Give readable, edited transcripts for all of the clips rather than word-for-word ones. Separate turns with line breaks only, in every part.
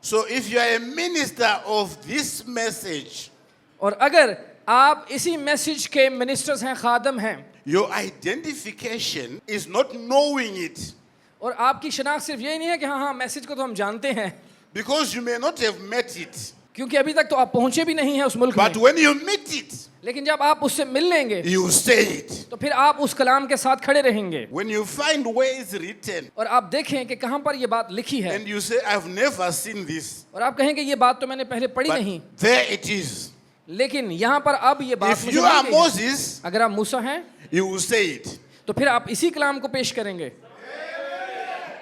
So if you are a minister of this message,
और अगर आप इसी मैसेज के मिनिस्टर्स हैं, खादम हैं,
your identification is not knowing it.
और आपकी शनाख्त सिर्फ ये नहीं है कि हाँ हाँ मैसेज को तो हम जानते हैं,
Because you may not have met it.
क्योंकि अभी तक तो आप पहुंचे भी नहीं हैं उस मुल्क
But
में,
when you meet it,
लेकिन जब आप उससे मिल लेंगे
you say it.
तो फिर आप उस कलाम के साथ खड़े रहेंगे
When you find where it's written,
और आप देखें कि कहाँ पर ये बात लिखी है,
and you say, I've never seen this.
और आप कहें कि ये बात तो मैंने पहले पढ़ी
But
नहीं,
there it is.
लेकिन यहाँ पर अब ये बात
If
मुझे
you
मिल
are
गई है।
Moses,
अगर आप मूसा हैं
you will say it.
तो फिर आप इसी कलाम को पेश करेंगे।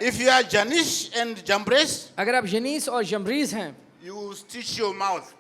If you are Janish and Jambres,
अगर आप यनीस और जमरीज हैं
you will stitch your mouth.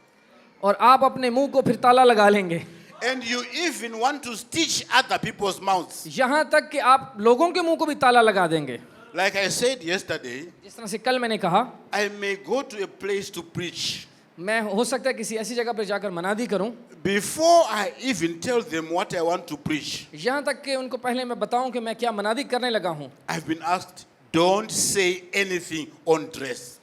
और आप अपने मुंह को फिर ताला लगा लेंगे,
And you even want to stitch other people's mouths.
यहाँ तक कि आप लोगों के मुंह को भी ताला लगा देंगे।
Like I said yesterday,
जिस तरह से कल मैंने कहा,
I may go to a place to preach.
मैं हो सकता है किसी ऐसी जगह पर जाकर मनादी करूं,
Before I even tell them what I want to preach,
यहाँ तक कि उनको पहले मैं बताऊं कि मैं क्या मनादी करने लगा हूं,
I've been asked, don't say anything on dress.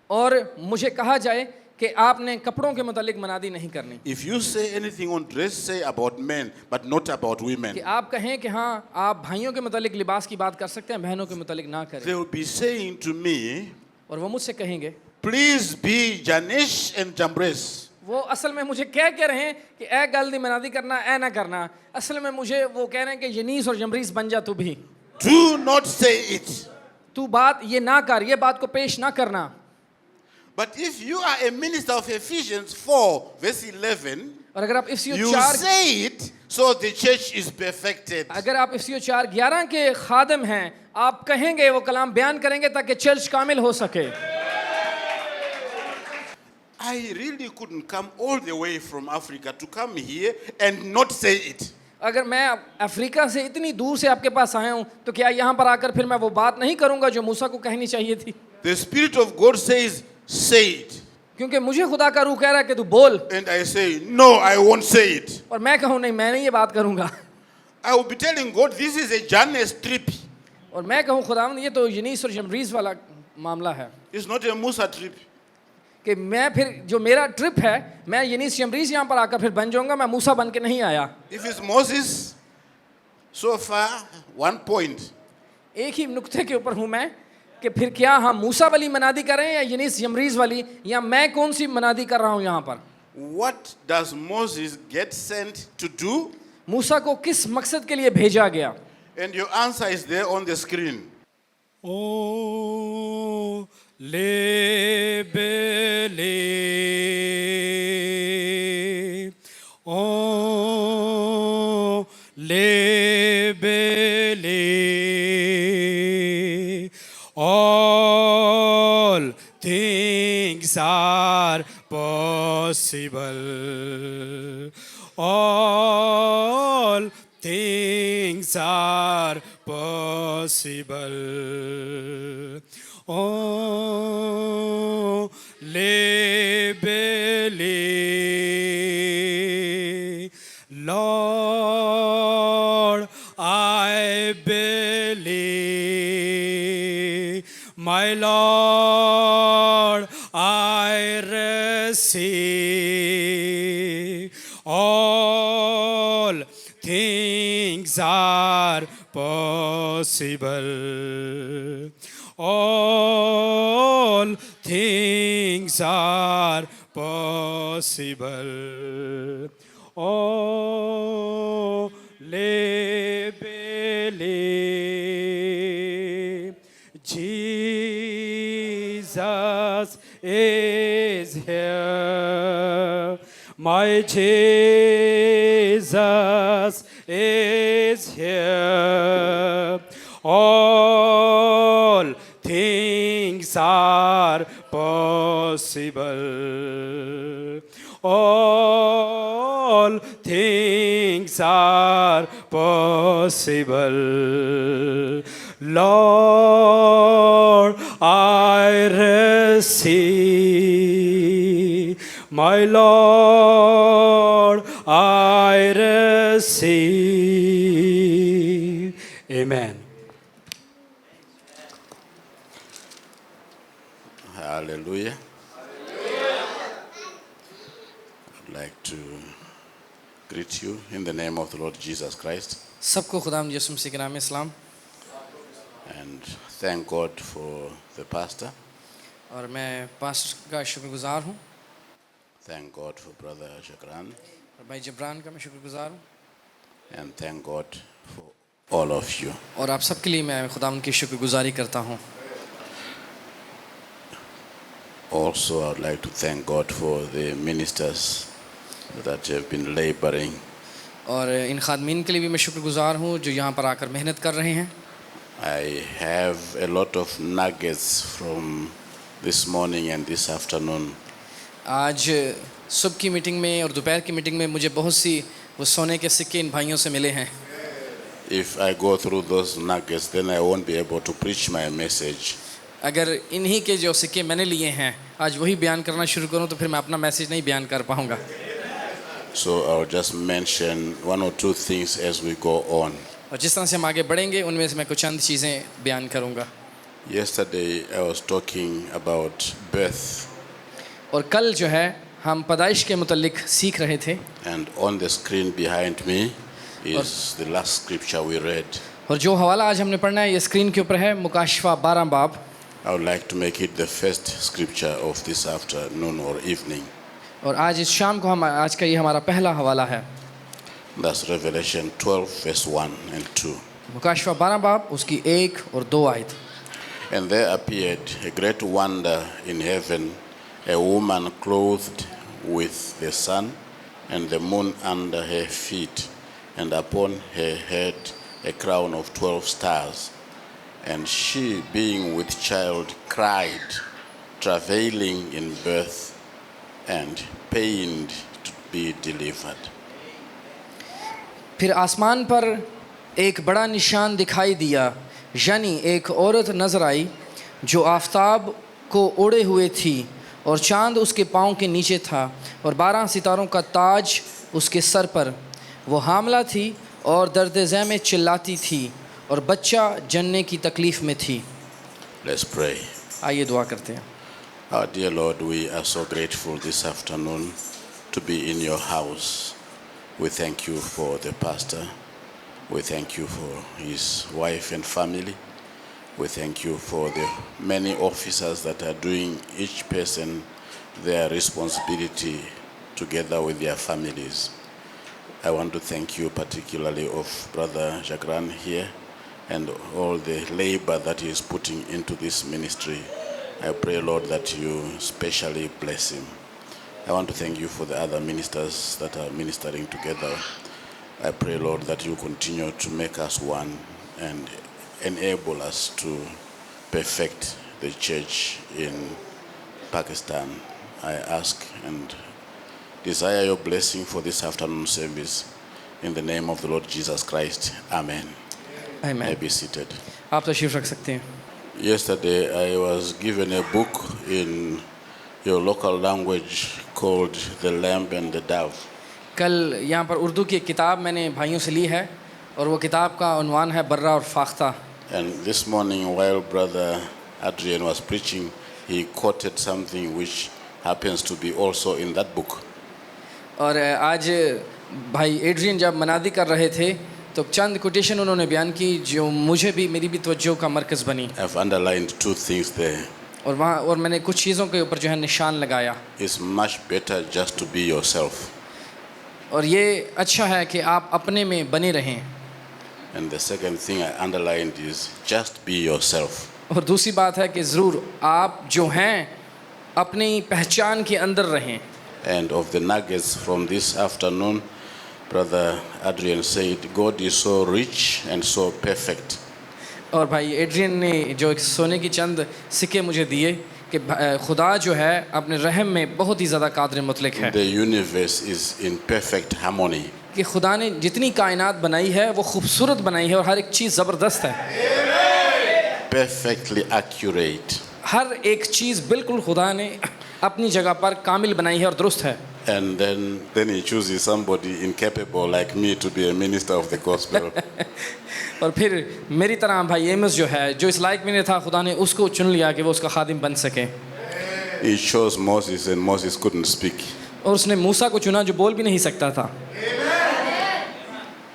और मुझे कहा जाए कि आपने कपड़ों के मुतालिक मनादी नहीं करनी,
If you say anything on dress, say about men, but not about women.
कि आप कहें कि हाँ आप भाइयों के मुतालिक लिबास की बात कर सकते हैं, बहनों के मुतालिक ना करें।
They will be saying to me,
और वो मुझसे कहेंगे,
please be Janish and Jambres.
वो असल में मुझे कह रहे हैं कि ए गल दी मनादी करना, ए ना करना, असल में मुझे वो कह रहे हैं कि यनीस और जमरीस बन जा तू भी,
Do not say it.
तू बात ये ना कर, ये बात को पेश ना करना।
But if you are a minister of Ephesians 4, verse 11,
और अगर आप इफ्सियो
you
4
say it so the church is perfected.
अगर आप इफ्सियो 4:11 के खादम हैं, आप कहेंगे, वो कलाम बयान करेंगे ताकि चर्च कामिल हो सके।
I really couldn't come all the way from Africa to come here and not say it.
अगर मैं अफ्रीका से इतनी दूर से आपके पास आया हूँ तो क्या यहाँ पर आकर फिर मैं वो बात नहीं करूँगा जो मूसा को कहनी चाहिए थी?
The Spirit of God says, say it.
क्योंकि मुझे खुदा का रूह कह रहा है कि तू बोल,
And I say, no, I won't say it.
और मैं कहूँ नहीं, मैं नहीं ये बात करूँगा।
I will be telling God, this is a journey's trip.
और मैं कहूँ खुदावंद ये तो यनीस और जमरीस वाला मामला है,
It's not a Musa trip.
कि मैं फिर जो मेरा ट्रिप है, मैं यनीस जमरीस यहाँ पर आकर फिर बन जाऊँगा, मैं मूसा बन के नहीं आया।
If it's Moses, so far, 1 point.
एक ही नुक्ते के ऊपर हूँ मैं कि फिर क्या हम मूसा वाली मनादी कर रहे हैं या यनीस जमरीस वाली, या मैं कौन सी मनादी कर रहा हूँ यहाँ पर?
What does Moses get sent to do?
मूसा को किस मकसद के लिए भेजा गया?
And your answer is there on the screen.
O lebele, o lebele, all things are possible. All things are possible. Oh, lebele, Lord, I believe, my Lord, I receive. All things are possible. All things are possible. Oh, lebele, Jesus is here. My Jesus is here. All things are possible. All things are possible. Lord, I receive. My Lord, I receive. Amen.
Hallelujah. like to greet you in the name of the Lord Jesus Christ
सबको खुदावंद यीशु मसीह के नाम में सलाम
and thank God for the pastor.
और मैं pastor का शुक्रगुजार हूँ
Thank God for Brother Shakran
और भाई जबरान का मैं शुक्रगुजार हूँ
and thank God for all of you.
और आप सबके लिए मैं खुदावंद की शुक्रगुजारी करता हूँ
Also, I would like to thank God for the ministers that have been laboring.
और इन खादमीन के लिए भी मैं शुक्रगुजार हूँ जो यहाँ पर आकर मेहनत कर रहे हैं
I have a lot of nuggets from this morning and this afternoon.
आज सुबह की मीटिंग में और दोपहर की मीटिंग में मुझे बहुत सी वो सोने के सिक्के इन भाइयों से मिले हैं
If I go through those nuggets, then I won't be able to preach my message.
अगर इन्हीं के जो सिक्के मैंने लिए हैं आज वही बयान करना शुरू करूं तो फिर मैं अपना मैसेज नहीं बयान कर पाऊंगा
So I'll just mention one or two things as we go on.
और जिस तरह से हम आगे बढ़ेंगे उनमें से मैं कुछ चंद चीज़ें बयान करूंगा
Yesterday I was talking about birth,
और कल जो है हम पैदाइश के मुतल्लिक सीख रहे थे
and on the screen behind me is the last scripture we read.
और जो हवाला आज हमने पढ़ना है ये स्क्रीन के ऊपर है मुकाशफा 12 बाब
I would like to make it the first scripture of this afternoon or evening.
और आज इस शाम को हम आज का ये हमारा पहला हवाला है
That's Revelation 12 verse 1 and 2.
मुकाशफा 12 बाब उसकी 1 और 2 आयत
And there appeared a great wonder in heaven, a woman clothed with the sun and the moon under her feet, and upon her head a crown of 12 stars. And she, being with child, cried, travailing in birth and pained to be delivered.
फिर आसमान पर एक बड़ा निशान दिखाई दिया यानी एक औरत नजर आई जो आफताब को ओढ़े हुए थी और चांद उसके पाँव के नीचे था और 12 सितारों का ताज उसके सर पर वो हामला थी और दर्द ज़े में चिल्लाती थी और बच्चा जनने की तकलीफ़ में थी
Let's pray.
आइए दुआ करते हैं
Our dear Lord, we are so grateful this afternoon to be in your house. We thank you for the pastor. We thank you for his wife and family. We thank you for the many officers that are doing each person their responsibility together with their families. I want to thank you particularly of Brother Jagran here and all the labor that he is putting into this ministry. I pray, Lord, that you specially bless him. I want to thank you for the other ministers that are ministering together. I pray, Lord, that you continue to make us one and enable us to perfect the church in Pakistan. I ask and desire your blessing for this afternoon service. In the name of the Lord Jesus Christ. Amen. May
आमीन
be seated.
आप तशरीफ़ रख सकते हैं
Yesterday I was given a book in your local language called The Lamb and the Dove.
कल यहाँ पर उर्दू की एक किताब मैंने भाइयों से ली है और वो किताब का उन्वान है बर्रा और फाख्ता
And this morning while Brother Adrian was preaching, he quoted something which happens to be also in that book.
और आज भाई एड्रियन जब मनादी कर रहे थे तो चंद कोटेशन उन्होंने बयान की जो मुझे भी मेरी भी तवज्जो का मरकज़ बनी
I've underlined two things there.
और मैंने कुछ चीज़ों के ऊपर जो है निशान लगाया
It's much better just to be yourself.
और ये अच्छा है कि आप अपने में बने रहें
And the second thing I underlined is just be yourself.
और दूसरी बात है कि ज़रूर आप जो हैं अपनी पहचान के अंदर रहें
And of the nuggets from this afternoon, Brother Adrian said, God is so rich and so perfect.
और भाई एड्रियन ने जो एक सोने की चंद सिक्के मुझे दिए कि खुदा जो है अपने रहम में बहुत ही ज़्यादा कादिर मुतलक है
The universe is in perfect harmony.
कि खुदा ने जितनी कायनात बनाई है वो खूबसूरत बनाई है और हर एक चीज़ ज़बरदस्त है
Perfectly accurate.
हर एक चीज़ बिल्कुल खुदा ने अपनी जगह पर कामिल बनाई है और दुरुस्त है
And then he chooses somebody incapable like me to be a minister of the gospel.
और फिर मेरी तरह भाई एमस जो है जो इस लायक में नहीं था खुदा ने उसको चुन लिया कि वो उसका खादिम बन सके
He chose Moses and Moses couldn't speak.
और उसने मूसा को चुना जो बोल भी नहीं सकता था।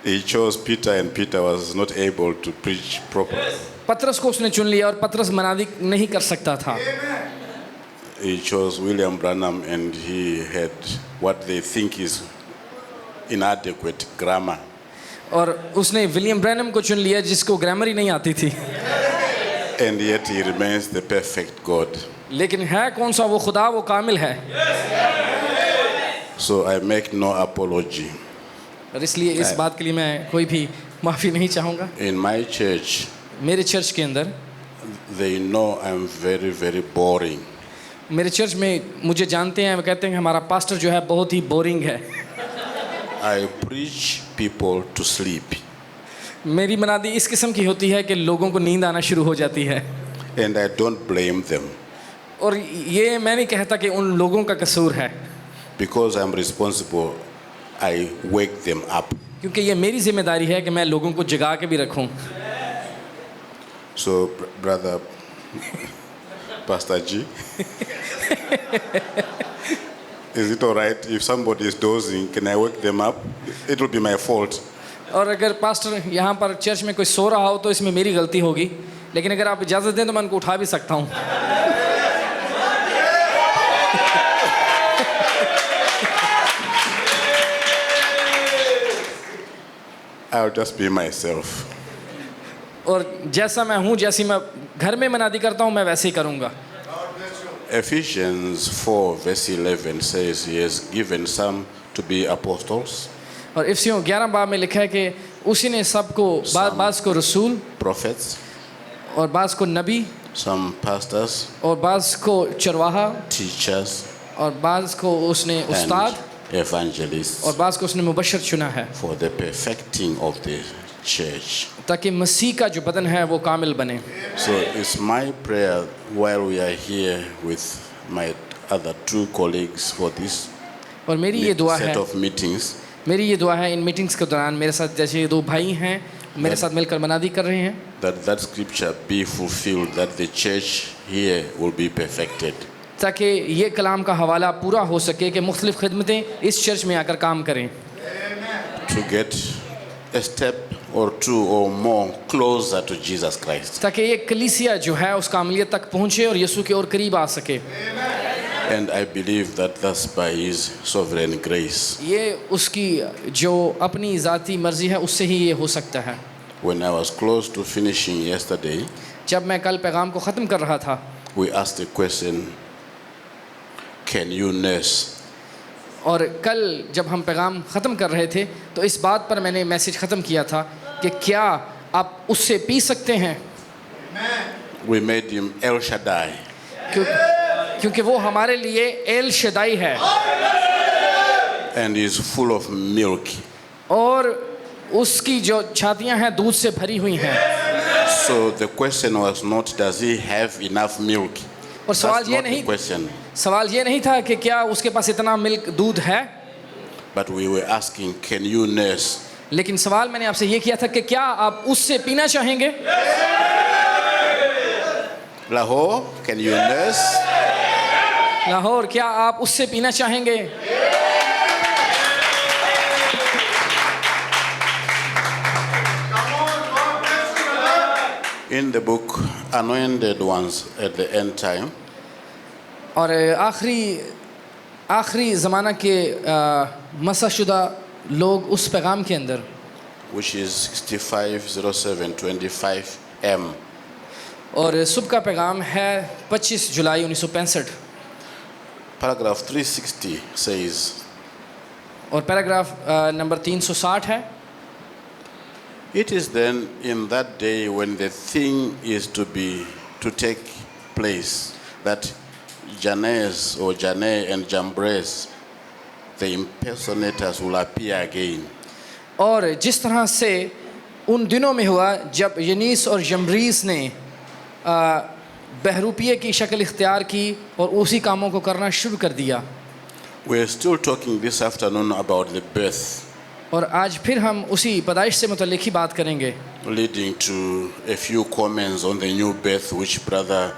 He chose Peter, and Peter was not able to preach properly.
पतरस को उसने चुन लिया और पतरस मनादी नहीं कर सकता था।
He chose William Branham, and he had what they think is inadequate grammar.
और उसने विलियम ब्रैनम को चुन लिया जिसको ग्रामर ही नहीं आती थी।
And yet he remains the perfect God.
लेकिन है कौन सा वो खुदा, वो कामिल है।
So I make no apology.
और इसलिए इस बात के लिए मैं कोई भी माफ़ी नहीं चाहूँगा।
In my church,
मेरे चर्च के अंदर,
they know I'm very, very boring.
मेरे चर्च में मुझे जानते हैं, वो कहते हैं कि हमारा पास्टर जो है बहुत ही बोरिंग है।
I preach people to sleep.
मेरी मनादी इस किस्म की होती है कि लोगों को नींद आना शुरू हो जाती है।
And I don't blame them
और ये मैं नहीं कहता कि उन लोगों का कसूर है,
because I'm responsible. I wake them up.
क्योंकि ये मेरी जिम्मेदारी है कि मैं लोगों को जगा के भी रखूं।
So, brother, Pastor G, is it all right if somebody is dozing? Can I wake them up? It will be my fault.
और अगर पास्टर यहाँ पर चर्च में कोई सो रहा हो तो इसमें मेरी गलती होगी, लेकिन अगर आप इजाज़त दें तो मैं उनको उठा भी सकता हूँ।
I'll just be myself.
और जैसा मैं हूँ, जैसी मैं घर में मनादी करता हूँ, मैं वैसे ही करूँगा।
Ephesians 4 verse 11 says he has given some to be apostles,
और इफिसियों 11 बाब में लिखा है कि उसी ने सबको बाज़ को रसूल,
prophets,
और बाज़ को नबी,
some pastors,
और बाज़ को चरवाहा,
teachers,
और बाज़ को उसने उस्ताद,
and evangelists
और बाज़ को उसने मुबशर चुना है,
for the perfecting of the church.
ताकि मसीह का जो बदन है वो कामिल बने।
So it's my prayer while we are here with my other two colleagues for this
और मेरी ये दुआ
set
है,
of meetings,
मेरी ये दुआ है इन मीटिंग्स के दौरान मेरे साथ जैसे ये दो भाई हैं मेरे साथ मिलकर मनादी कर रहे हैं,
that scripture be fulfilled, that the church here will be perfected.
ताकि ये कलाम का हवाला पूरा हो सके कि मुख्तलिफ़ खिदमतें इस चर्च में आकर काम करें,
To get a step or two or more closer to Jesus Christ.
ताकि ये कलीसिया जो है उस कामिलियत तक पहुँचे और यीशु के और करीब आ सके।
And I believe that that's by His sovereign grace.
ये उसकी जो अपनी ज़ाती मर्ज़ी है उससे ही ये हो सकता है।
When I was close to finishing yesterday,
जब मैं कल पैगाम को ख़त्म कर रहा था,
we asked the question, can you nurse?
और कल जब हम पैगाम ख़त्म कर रहे थे तो इस बात पर मैंने मैसेज ख़त्म किया था कि क्या आप उससे पी सकते हैं,
We made him El Shaddai.
क्योंकि वो हमारे लिए एल शदाई है
And he's full of milk.
और उसकी जो छातियां हैं दूध से भरी हुई हैं।
So the question was not, does he have enough milk?
और
That's not the question.
सवाल ये नहीं था कि क्या उसके पास इतना मिल्क दूध है,
But we were asking, can you nurse?
लेकिन सवाल मैंने आपसे ये किया था कि क्या आप उससे पीना चाहेंगे।
Lahore, can you nurse?
Lahore, क्या आप उससे पीना चाहेंगे।
In the book Anointed Ones at the End Time,
और आखिरी ज़माना के मसाशुदा लोग उस पैगाम के अंदर,
which is 650725 M,
और सुबह का पैगाम है 25 जुलाई 1965,
paragraph 360 says,
और पैराग्राफ नंबर 360 है।
it is then in that day when the thing is to take place that Jannes or Janne and Jambres, the impersonators, will appear again.
और जिस तरह से उन दिनों में हुआ जब यनीस और जम्ब्रीस ने बहरूपिये की शक्ल इख्तियार की और उसी कामों को करना शुरू कर दिया।
We are still talking this afternoon about the birth,
और आज फिर हम उसी पैदाइश से मुतल्लिक़ ही बात करेंगे,
leading to a few comments on the new birth, which Brother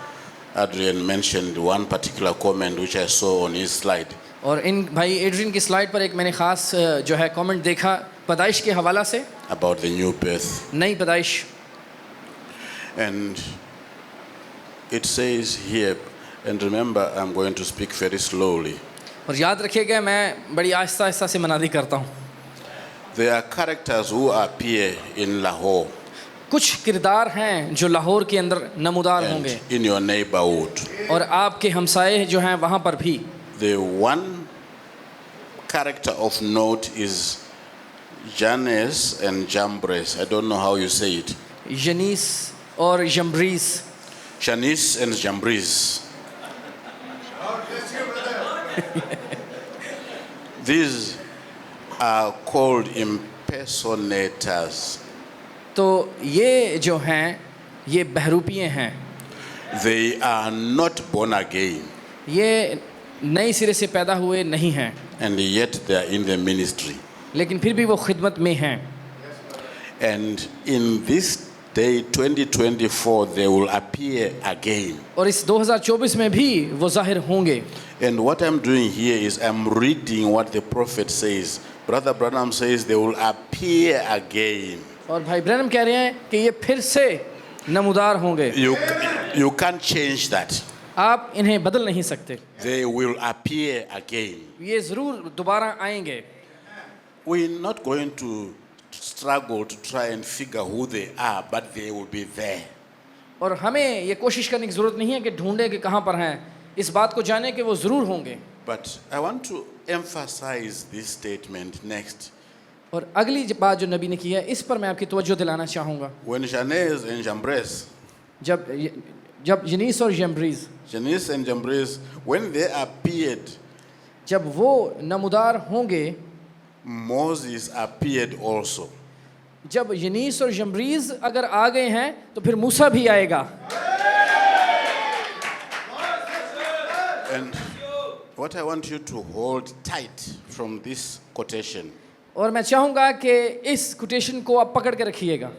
Adrian mentioned one particular comment which I saw on his slide.
और इन भाई एड्रियन की स्लाइड पर एक मैंने ख़ास जो है कमेंट देखा पैदाइश के हवाला से,
about the new birth.
नई पैदाइश.
And it says here, and remember, I'm going to speak very slowly.
और याद रखिएगा मैं बड़ी आहिस्ता आहिस्ता से मनादी करता हूँ.
There are characters who appear in Lahore
कुछ किरदार हैं जो लाहौर के अंदर नमूदार होंगे
and in your neighborhood.
और आपके हमसाए जो हैं वहाँ पर भी.
The one character of note is Jannes and Jambres. I don't know how you say it.
यनीस और जम्ब्रीस.
Janice and Jambres. These are called impersonators.
तो ये जो हैं ये बहरूपिये हैं.
They are not born again,
ये नए सिरे से पैदा हुए नहीं हैं,
and yet they are in the ministry.
लेकिन फिर भी वो खिदमत में हैं.
And in this day 2024 they will appear again.
और इस 2024 में भी वो जाहिर होंगे.
And what I'm doing here is I'm reading what the prophet says. Brother Branham says they will appear again.
और भाई ब्रैनम कह रहे हैं कि ये फिर से नमूदार होंगे.
You can't change that.
आप इन्हें बदल नहीं सकते.
They will appear again.
ये ज़रूर दोबारा आएंगे.
We're not going to struggle to try and figure who they are, but they will be there.
और हमें ये कोशिश करने की ज़रूरत नहीं है कि ढूंढें कि कहाँ पर हैं. इस बात को जाने कि वो ज़रूर होंगे.
But I want to emphasize this statement next.
और अगली बात जो नबी ने की है इस पर मैं आपकी तवज्जो दिलाना चाहूँगा.
When Jannes and Jambres,
जब यनीस और जम्ब्रीज,
Janice and Jambres, when they appeared,
जब वो नमूदार होंगे,
Moses appeared also.
जब यनीस और जम्ब्रीज अगर आ गए हैं तो फिर मूसा भी आएगा.
And what I want you to hold tight from this quotation,
और मैं चाहूँगा कि इस कोटेशन को आप पकड़ के रखिएगा.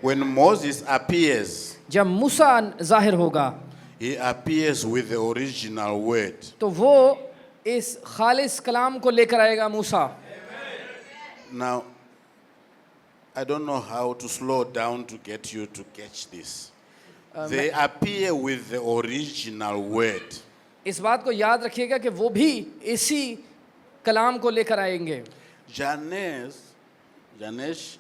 when Moses appears,
जब मूसा जाहिर होगा
he appears with the original word.
तो वो इस खालिस कलाम को लेकर आएगा मूसा.
Now, I don't know how to slow down to get you to catch this. They appear with the original word.
इस बात को याद रखिएगा कि वो भी इसी कलाम को लेकर आएंगे.
Jannes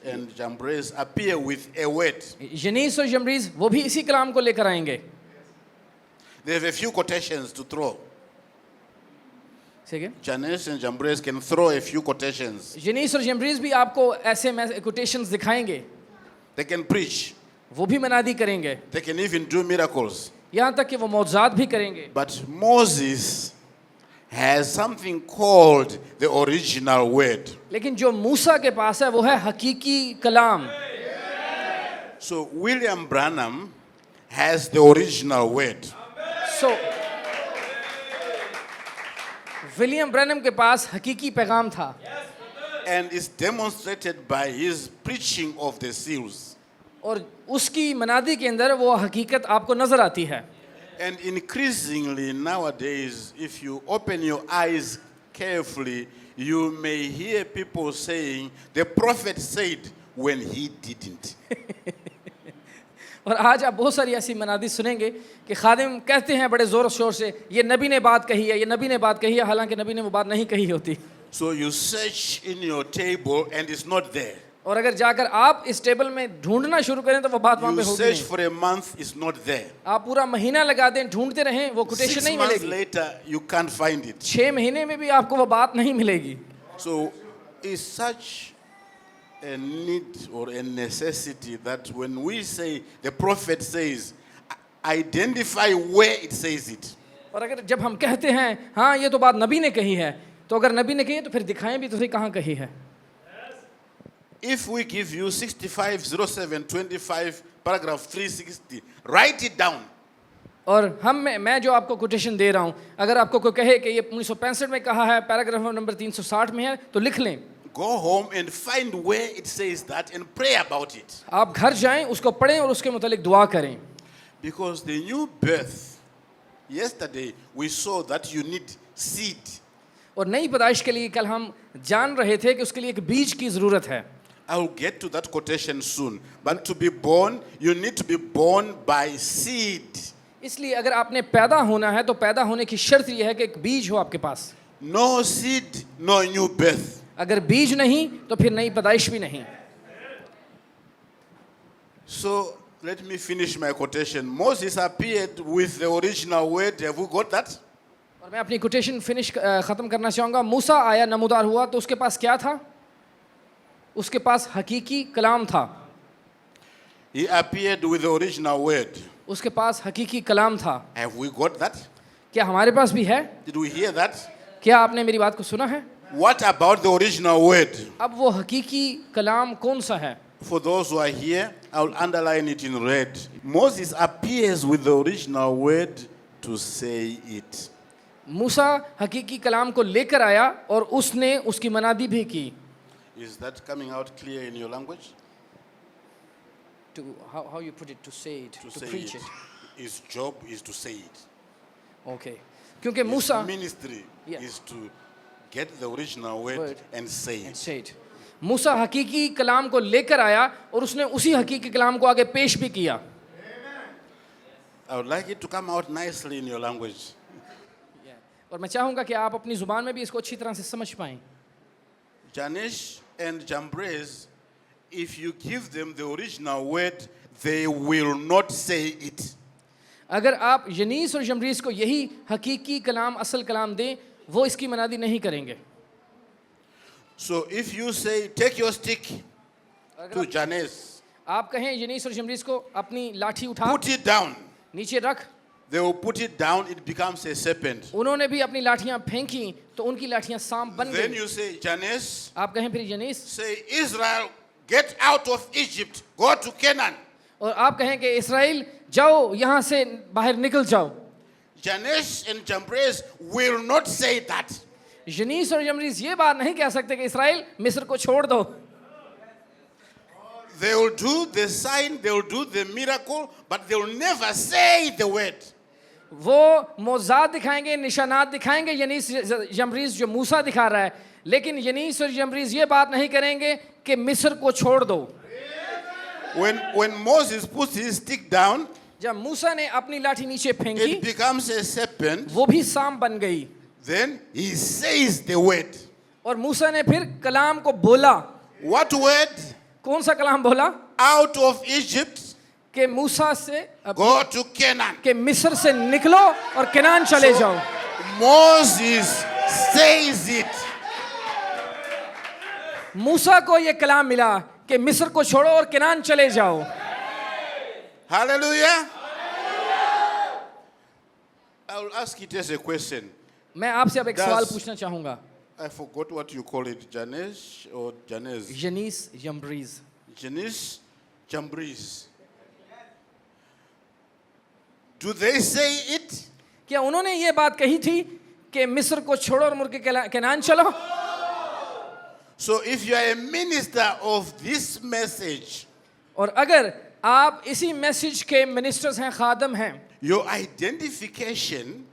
and Jambres appear with a word.
यनीस और जम्ब्रीज वो भी इसी कलाम को लेकर आएंगे.
They have a few quotations to throw.
ठीक है.
Jannes and Jambres can throw a few quotations.
यनीस और जम्ब्रीज भी आपको ऐसे कोटेशंस दिखाएंगे.
They can preach.
वो भी मनादी करेंगे.
They can even do miracles.
यहाँ तक कि वो मौजज़ात भी करेंगे.
But Moses has something called the original word.
लेकिन जो मूसा के पास है वो है हकीकी कलाम.
So William Branham has the original word.
So William Branham के पास हकीकी पैगाम था.
And is demonstrated by his preaching of the seals.
और उसकी मनादी के अंदर वो हकीकत आपको नजर आती है.
And increasingly nowadays, if you open your eyes carefully, you may hear people saying, the prophet said when he didn't.
और आज आप बहुत सारी ऐसी मनादी सुनेंगे कि खादिम कहते हैं बड़े ज़ोर शोर से ये नबी ने बात कही है, ये नबी ने बात कही है, हालांकि नबी ने वो बात नहीं कही होती.
So you search in your table and it's not there.
और अगर जाकर आप इस टेबल में ढूंढना शुरू करें तो वो बात वहाँ
You
पे होगी
search
नहीं.
for a month, it's not there.
आप पूरा महीना लगा दें ढूंढते रहें वो
6
कोटेशन नहीं
months
मिलेगी.
later, you can't find it.
6 महीने में भी आपको वो बात नहीं मिलेगी.
So it's such a need or a necessity that when we say the prophet says, identify where it says it.
और अगर जब हम कहते हैं हाँ ये तो बात नबी ने कही है तो अगर नबी ने कही है तो फिर दिखाएं भी तो सही कहाँ कही है.
If we give you 650725 paragraph 360, write it down.
और मैं जो आपको कोटेशन दे रहा हूँ अगर आपको कोई कहे कि ये 1965 में कहा है पैराग्राफ नंबर 360 में है तो लिख लें.
Go home and find where it says that and pray about it.
आप घर जाएं उसको पढ़ें और उसके मुतालिक दुआ करें.
Because the new birth, yesterday we saw that you need seed.
और नई पैदाइश के लिए कल हम जान रहे थे कि उसके लिए एक बीज की ज़रूरत है।
I will get to that quotation soon. But to be born, you need to be born by seed.
इसलिए अगर आपने पैदा होना है तो पैदा होने की शर्त यह है कि एक बीज हो आपके पास।
No seed, no new birth.
अगर बीज नहीं तो फिर नई पैदाइश भी नहीं।
So let me finish my quotation. Moses appeared with the original word. Have we got that?
और मैं अपनी कोटेशन ख़त्म करना चाहूँगा। मूसा आया, नमूदार हुआ, तो उसके पास क्या था? उसके पास हकीकी कलाम था।
He appeared with the original word.
उसके पास हकीकी कलाम था।
Have we got that?
क्या हमारे पास भी है?
Did we hear that?
क्या आपने मेरी बात को सुना है?
What about the original word?
अब वो हकीकी कलाम कौन सा है?
For those who are here, I will underline it in red. Moses appears with the original word to say it.
मूसा हकीकी कलाम को लेकर आया और उसने उसकी मनादी भी की।
Is that coming out clear in your language?
How you put it, to say it, to
say
preach
it.
it.
His job is to say it.
Okay. क्योंकि
His
Musa
ministry
Yeah.
is to get the original word,
Word.
and say it.
say it. मूसा हकीकी कलाम को लेकर आया और उसने उसी हकीकी कलाम को आगे पेश भी किया।
I would like it to come out nicely in your language.
और मैं चाहूँगा कि आप अपनी ज़ुबान में भी इसको अच्छी तरह से समझ पाएं।
Janesh and Jambres, if you give them the original word, they will not say it.
अगर आप यनीस और जमरीस को यही हकीकी कलाम, असल कलाम दें, वो इसकी मनादी नहीं करेंगे।
So if you say, take your stick to Janes,
आप कहें यनीस और जमरीस को अपनी लाठी उठा,
put it down.
नीचे रख,
They will put it down, it becomes a serpent.
उन्होंने भी अपनी लाठियां फेंकी तो उनकी लाठियां सांप बन
Then
गई।
you say, Janes,
आप कहें फिर यनीस,
say, Israel, get out of Egypt, go to Canaan.
और आप कहें कि इस्राएल जाओ, यहाँ से बाहर निकल जाओ।
Janesh and Jambres will not say that.
यनीस और जमरीस ये बात नहीं कह सकते कि इस्राएल मिस्र को छोड़ दो।
They will do the sign, they will do the miracle, but they will never say the word.
वो मौज़ात दिखाएंगे, निशानात दिखाएंगे यनीस जमरीस जो मूसा दिखा रहा है, लेकिन यनीस और जमरीस ये बात नहीं करेंगे कि मिस्र को छोड़ दो।
When Moses puts his stick down,
जब मूसा ने अपनी लाठी नीचे
it
फेंकी,
becomes a serpent.
वो भी सांप बन गई।
Then he says the word.
और मूसा ने फिर कलाम को बोला।
What word?
कौन सा कलाम बोला?
Out of Egypt,
कि मूसा से
go to Canaan.
कि मिस्र से निकलो और केनान चले जाओ।
Moses says it.
मूसा को ये कलाम मिला कि मिस्र को छोड़ो और केनान चले जाओ।
Hallelujah. I will ask it as a question.
मैं आपसे अब एक
Does-
सवाल पूछना चाहूंगा।
I forgot what you call it, Janesh or Janez?
यनीस जमरीस,
Janice Jambres. Do they say it?
क्या उन्होंने ये बात कही थी कि मिस्र को छोड़ो और मुड़ के केनान चलो?
So if you are a minister of this message,
और अगर आप इसी मैसेज के मिनिस्टर्स हैं, खादम हैं,
your identification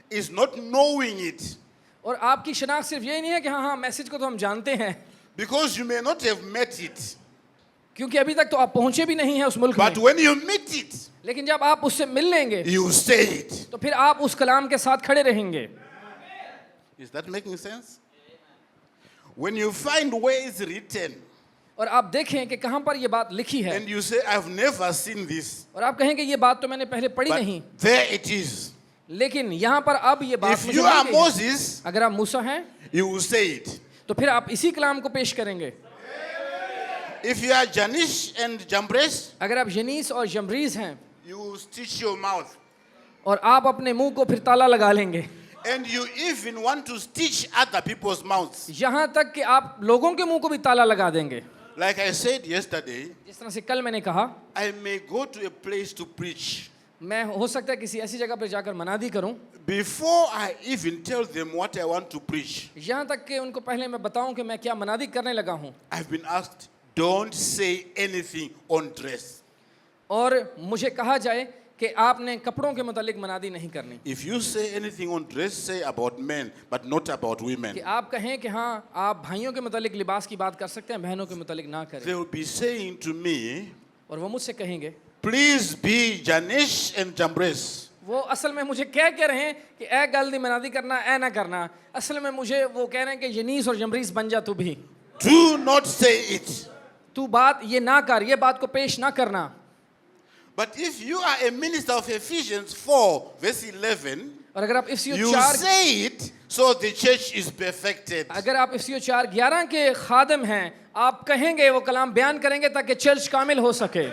is not knowing it.
और आपकी शनाख्त सिर्फ यही नहीं है कि हाँ हाँ मैसेज को तो हम जानते हैं,
Because you may not have met it.
क्योंकि अभी तक तो आप पहुंचे भी नहीं हैं उस मुल्क
But
में,
when you meet it,
लेकिन जब आप उससे मिल लेंगे
you say it.
तो फिर आप उस कलाम के साथ खड़े रहेंगे।
Is that making sense? When you find where it's written
और आप देखें कि कहाँ पर ये बात लिखी है
and you say, I've never seen this,
और आप कहें कि ये बात तो मैंने पहले पढ़ी
but
नहीं,
there it is.
लेकिन यहाँ पर अब ये बात
If
मुझे
you
मिल
are
गई है।
Moses,
अगर आप मूसा हैं
you will say it.
तो फिर आप इसी कलाम को पेश करेंगे।
If you are Janish and Jambres,
अगर आप यनीस और जमरीस हैं
you will stitch your mouth.
और आप अपने मुंह को फिर ताला लगा लेंगे,
And you even want to stitch other people's mouths.
यहाँ तक कि आप लोगों के मुंह को भी ताला लगा देंगे।
Like I said yesterday,
जिस तरह से कल मैंने कहा,
I may go to a place to preach.
मैं हो सकता है किसी ऐसी जगह पर जाकर मनादी करूं,
Before I even tell them what I want to preach,
यहाँ तक कि उनको पहले मैं बताऊं कि मैं क्या मनादी करने लगा हूं,
I've been asked, don't say anything on dress.
और मुझे कहा जाए कि आपने कपड़ों के मुतालिक मनादी नहीं करनी,
If you say anything on dress, say about men, but not about women.
कि आप कहें कि हाँ आप भाइयों के मुतालिक लिबास की बात कर सकते हैं, बहनों के मुतालिक ना करें।
They will be saying to me,
और वो मुझसे कहेंगे,
please be Janish and Jambres.
वो असल में मुझे कह रहे हैं कि ए गल दी मनादी करना, ए ना करना। असल में मुझे वो कह रहे हैं कि यनीस और जमरीस बन जा तू भी,
Do not say it.
तू बात ये ना कर, ये बात को पेश ना करना।
But if you are a minister of Ephesians 4, verse 11,
और अगर आप इफ्सियो
you
4
say it so the church is perfected.
अगर आप इफ्सियो 4:11 के खादम हैं, आप कहेंगे वो कलाम बयान करेंगे ताकि चर्च कामिल हो सके।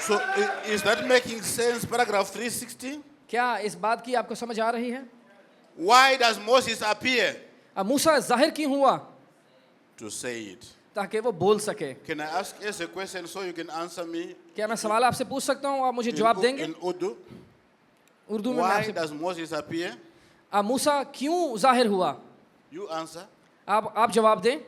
So is that making sense? Paragraph 360.
क्या इस बात की आपको समझ आ रही है?
Why does Moses appear?
अब मूसा जाहिर क्यों हुआ?
To say it.
ताकि वो बोल सके।
Can I ask us a question so you can answer me?
क्या मैं सवाल आपसे पूछ सकता हूँ, आप मुझे जवाब देंगे?
In Urdu.
उर्दू में मैं
Why
आपसे,
does Moses appear?
अब मूसा क्यों जाहिर हुआ?
You answer.
आप जवाब दें।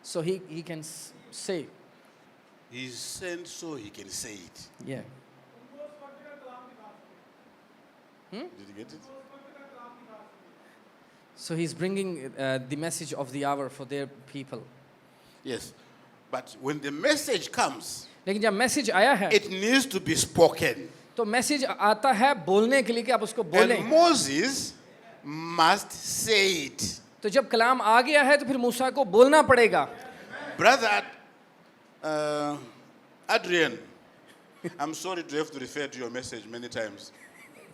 So he can say,
He's sent so he can say it.
yeah.
Did you get it?
So he's bringing the message of the hour for their people.
Yes. But when the message comes,
लेकिन जब message आया है,
it needs to be spoken.
तो message आता है बोलने के लिए कि आप उसको
And
बोलें।
Moses must say it.
तो जब कलाम आ गया है तो फिर मूसा को बोलना पड़ेगा।
Brother Adrian, I'm sorry to have to refer to your message many times,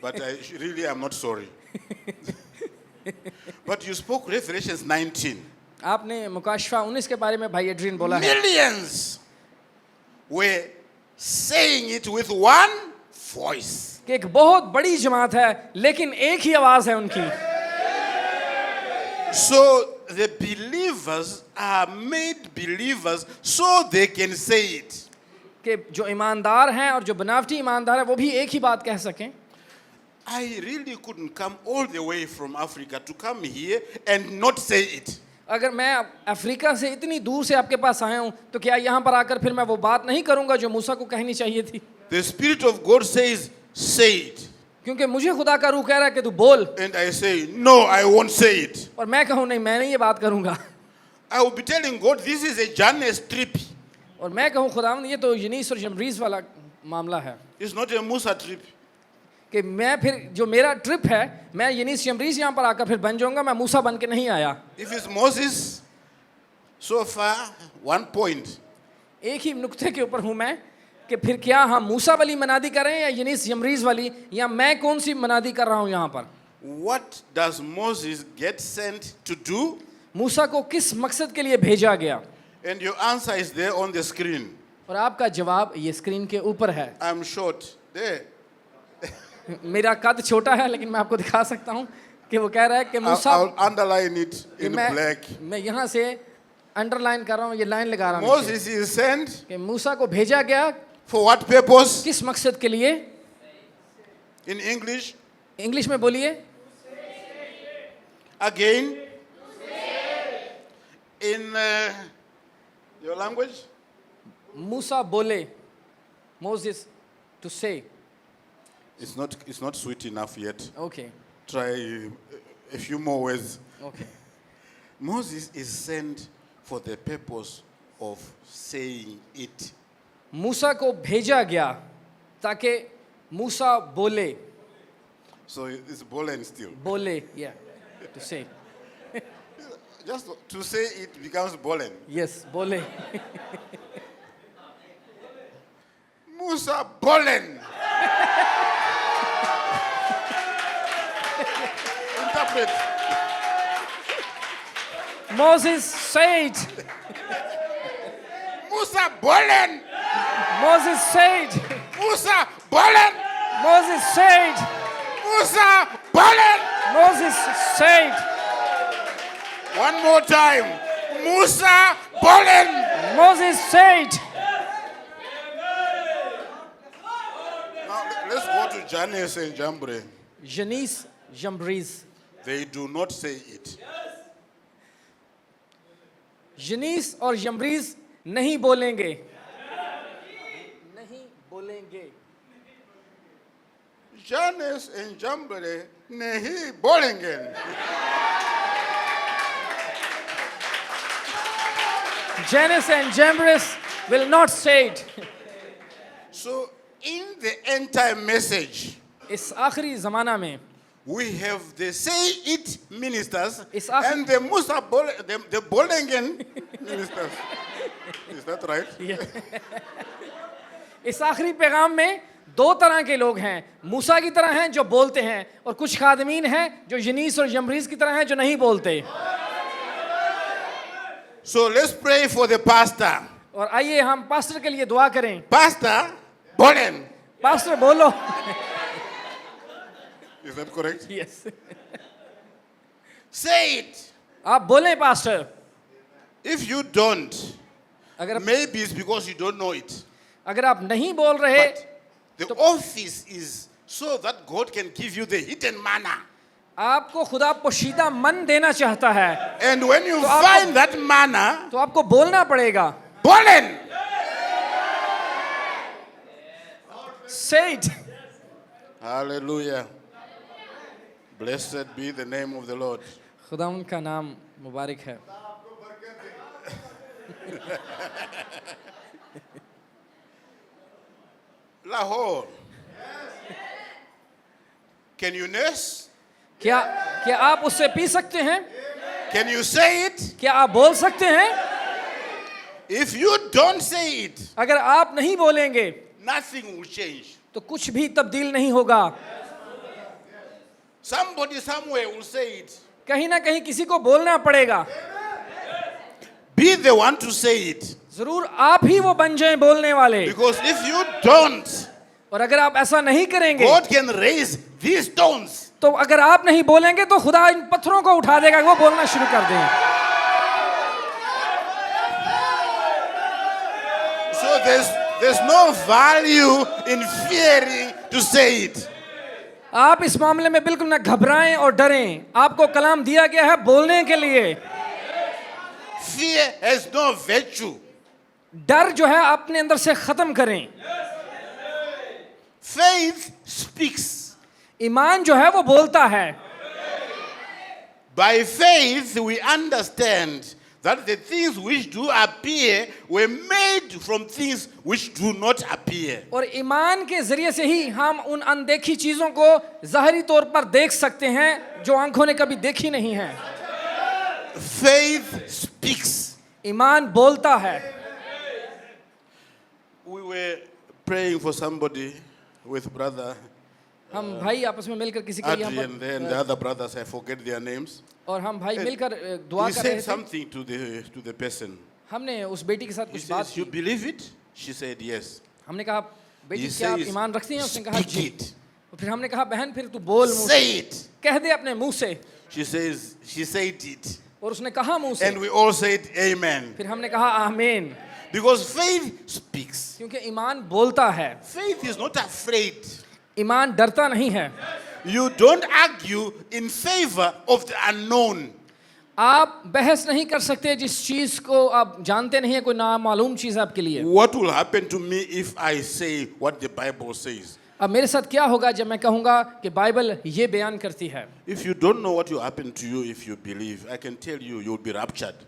but I really am not sorry. But you spoke Revelations 19.
आपने मुकाशफा 19 के बारे में भाई एड्रियन बोला है।
Millions were saying it with one voice.
कि एक बहुत बड़ी जमात है लेकिन एक ही आवाज है उनकी।
So the believers are made believers so they can say it.
कि जो ईमानदार हैं और जो बनावटी ईमानदार है वो भी एक ही बात कह सकें।
I really couldn't come all the way from Africa to come here and not say it.
अगर मैं अफ्रीका से इतनी दूर से आपके पास आया हूँ तो क्या यहाँ पर आकर फिर मैं वो बात नहीं करूँगा जो मूसा को कहनी चाहिए थी?
The Spirit of God says, say it.
क्योंकि मुझे खुदा का रूह कह रहा है कि तू बोल,
And I say, no, I won't say it.
और मैं कहूँ नहीं, मैं नहीं ये बात करूँगा।
I will be telling God, this is a journey's trip.
और मैं कहूँ खुदावंद ये तो यनीस और जमरीस वाला मामला है
It's not a Musa trip.
कि मैं फिर जो मेरा ट्रिप है, मैं यनीस जमरीस यहाँ पर आकर फिर बन जाऊँगा, मैं मूसा बन के नहीं आया।
If it's Moses, so far, 1 point.
एक ही नुक्ते के ऊपर हूँ मैं कि फिर क्या हम मूसा वाली मनादी करें या यनीस जमरीस वाली, या मैं कौन सी मनादी कर रहा हूँ यहाँ पर?
What does Moses get sent to do?
मूसा को किस मकसद के लिए भेजा गया?
And your answer is there on the screen.
और आपका जवाब ये स्क्रीन के ऊपर है।
I'm short. There.
मेरा कद छोटा है लेकिन मैं आपको दिखा सकता हूँ कि वो कह रहा है कि मूसा,
I'll underline it
कि
in black.
मैं यहाँ से अंडरलाइन कर रहा हूँ, ये लाइन लगा रहा हूँ
Moses is sent
कि मूसा को भेजा गया
for what purpose?
किस मकसद के लिए?
In English,
इंग्लिश में बोलिए।
again. In your language?
मूसा बोले, Moses to say.
It's not sweet enough yet.
Okay,
Try a few more words.
okay.
Moses is sent for the purpose of saying it.
मूसा को भेजा गया ताकि मूसा बोले,
So it's Bolen still.
बोले, yeah, to say.
Just to say it becomes Bolen.
Yes, बोले।
Musa Bolen. Interpret.
Moses said,
Musa Bolen.
Moses said,
Musa Bolen.
Moses said,
Musa Bolen.
Moses said,
One more time. Musa Bolen.
Moses said.
Now let's go to Janice and Jambre.
Janice Jambres,
They do not say it.
यनीस और यम्ब्रीज नहीं बोलेंगे, नहीं बोलेंगे।
Jannes and Jambres nahi bolenge.
Jannes and Jambres will not say it.
So in the end time message,
इस आखिरी ज़माना में
we have the say it ministers
Is आखिर-
and the Musa the Bolengen ministers. Is that right?
इस आखिरी पैगाम में दो तरह के लोग हैं, मूसा की तरह हैं जो बोलते हैं, और कुछ खादमीन हैं जो यनीस और यम्ब्रीज की तरह हैं जो नहीं बोलते।
So let's pray for the pastor.
और आइए हम पास्टर के लिए दुआ करें।
Pastor Bolen.
पास्टर बोलो।
Is that correct?
Yes,
Say it.
आप बोलें पास्टर।
If you don't,
अगर
maybe it's because you don't know it.
अगर आप नहीं बोल रहे,
But the office is so that God can give you the hidden manna.
आपको खुदा पोशीदा मन देना चाहता है,
And when you
तो आपको-
find that manna,
तो आपको बोलना पड़ेगा।
Bolen.
Say it.
Hallelujah. Blessed be the name of the Lord.
खुदा उनका नाम मुबारक है।
Lahore. Can you nurse?
क्या क्या आप उससे पी सकते हैं?
Can you say it?
क्या आप बोल सकते हैं?
If you don't say it,
अगर आप नहीं बोलेंगे
nothing will change.
तो कुछ भी तब्दील नहीं होगा।
Somebody somewhere will say it.
कहीं ना कहीं किसी को बोलना पड़ेगा।
Be the one to say it.
जरूर आप ही वो बन जाएं बोलने वाले।
Because if you don't,
और अगर आप ऐसा नहीं करेंगे
God can raise these stones.
तो अगर आप नहीं बोलेंगे तो खुदा इन पत्थरों को उठा देगा कि वो बोलना शुरू कर दें।
So there's no value in fearing to say it.
आप इस मामले में बिल्कुल ना घबराएं और डरें। आपको कलाम दिया गया है बोलने के लिए।
Fear has no virtue.
डर जो है अपने अंदर से खत्म करें।
Faith speaks.
ईमान जो है वो बोलता है।
By faith we understand that the things which do appear were made from things which do not appear.
और ईमान के जरिए से ही हम उन अनदेखी चीजों को ज़ाहिरी तौर पर देख सकते हैं जो आंखों ने कभी देखी नहीं है।
Faith speaks.
ईमान बोलता है।
We were praying for somebody with brother
हम भाई आपस में मिलकर किसी के लिए यहाँ
Adrian there and the
पर,
other brothers, I forget their names.
और हम भाई मिलकर दुआ
He
कर
said
रहे थे।
something to the person.
हमने उस बेटी के साथ
He
कुछ बात
says, "You
की।
believe it?" She said, "Yes."
हमने कहा बेटी
He
क्या आप
says,
ईमान रखती हैं? उसने कहा
"Speak
जी।
it.
और फिर हमने कहा बहन फिर तू बोल मुंह से,
Say it."
कह दे अपने मुंह से।
She says, she said it.
और उसने कहा मुंह से।
And we all said amen.
फिर हमने कहा आमीन।
Because faith speaks.
क्योंकि ईमान बोलता है।
Faith is not afraid.
ईमान डरता नहीं है।
You don't argue in favor of the unknown.
आप बहस नहीं कर सकते जिस चीज को आप जानते नहीं है, कोई नामालूम चीज आपके लिए।
What will happen to me if I say what the Bible says?
अब मेरे साथ क्या होगा जब मैं कहूंगा कि बाइबल ये बयान करती है।
If you don't know what will happen to you if you believe, I can tell you, you'll be raptured.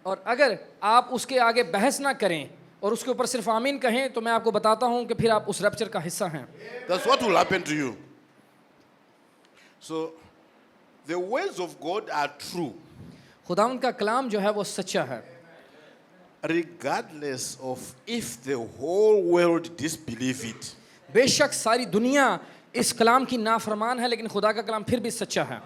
और अगर आप उसके आगे बहस ना करें और उसके ऊपर सिर्फ आमीन कहें तो मैं आपको बताता हूं कि फिर आप उस रैप्चर का हिस्सा हैं।
That's what will happen to you. So, the words of God are true,
खुदावंद का कलाम जो है वो सच्चा है,
regardless of if the whole world disbelieve it.
बेशक सारी दुनिया इस कलाम की नाफरमान है लेकिन खुदा का कलाम फिर भी सच्चा है।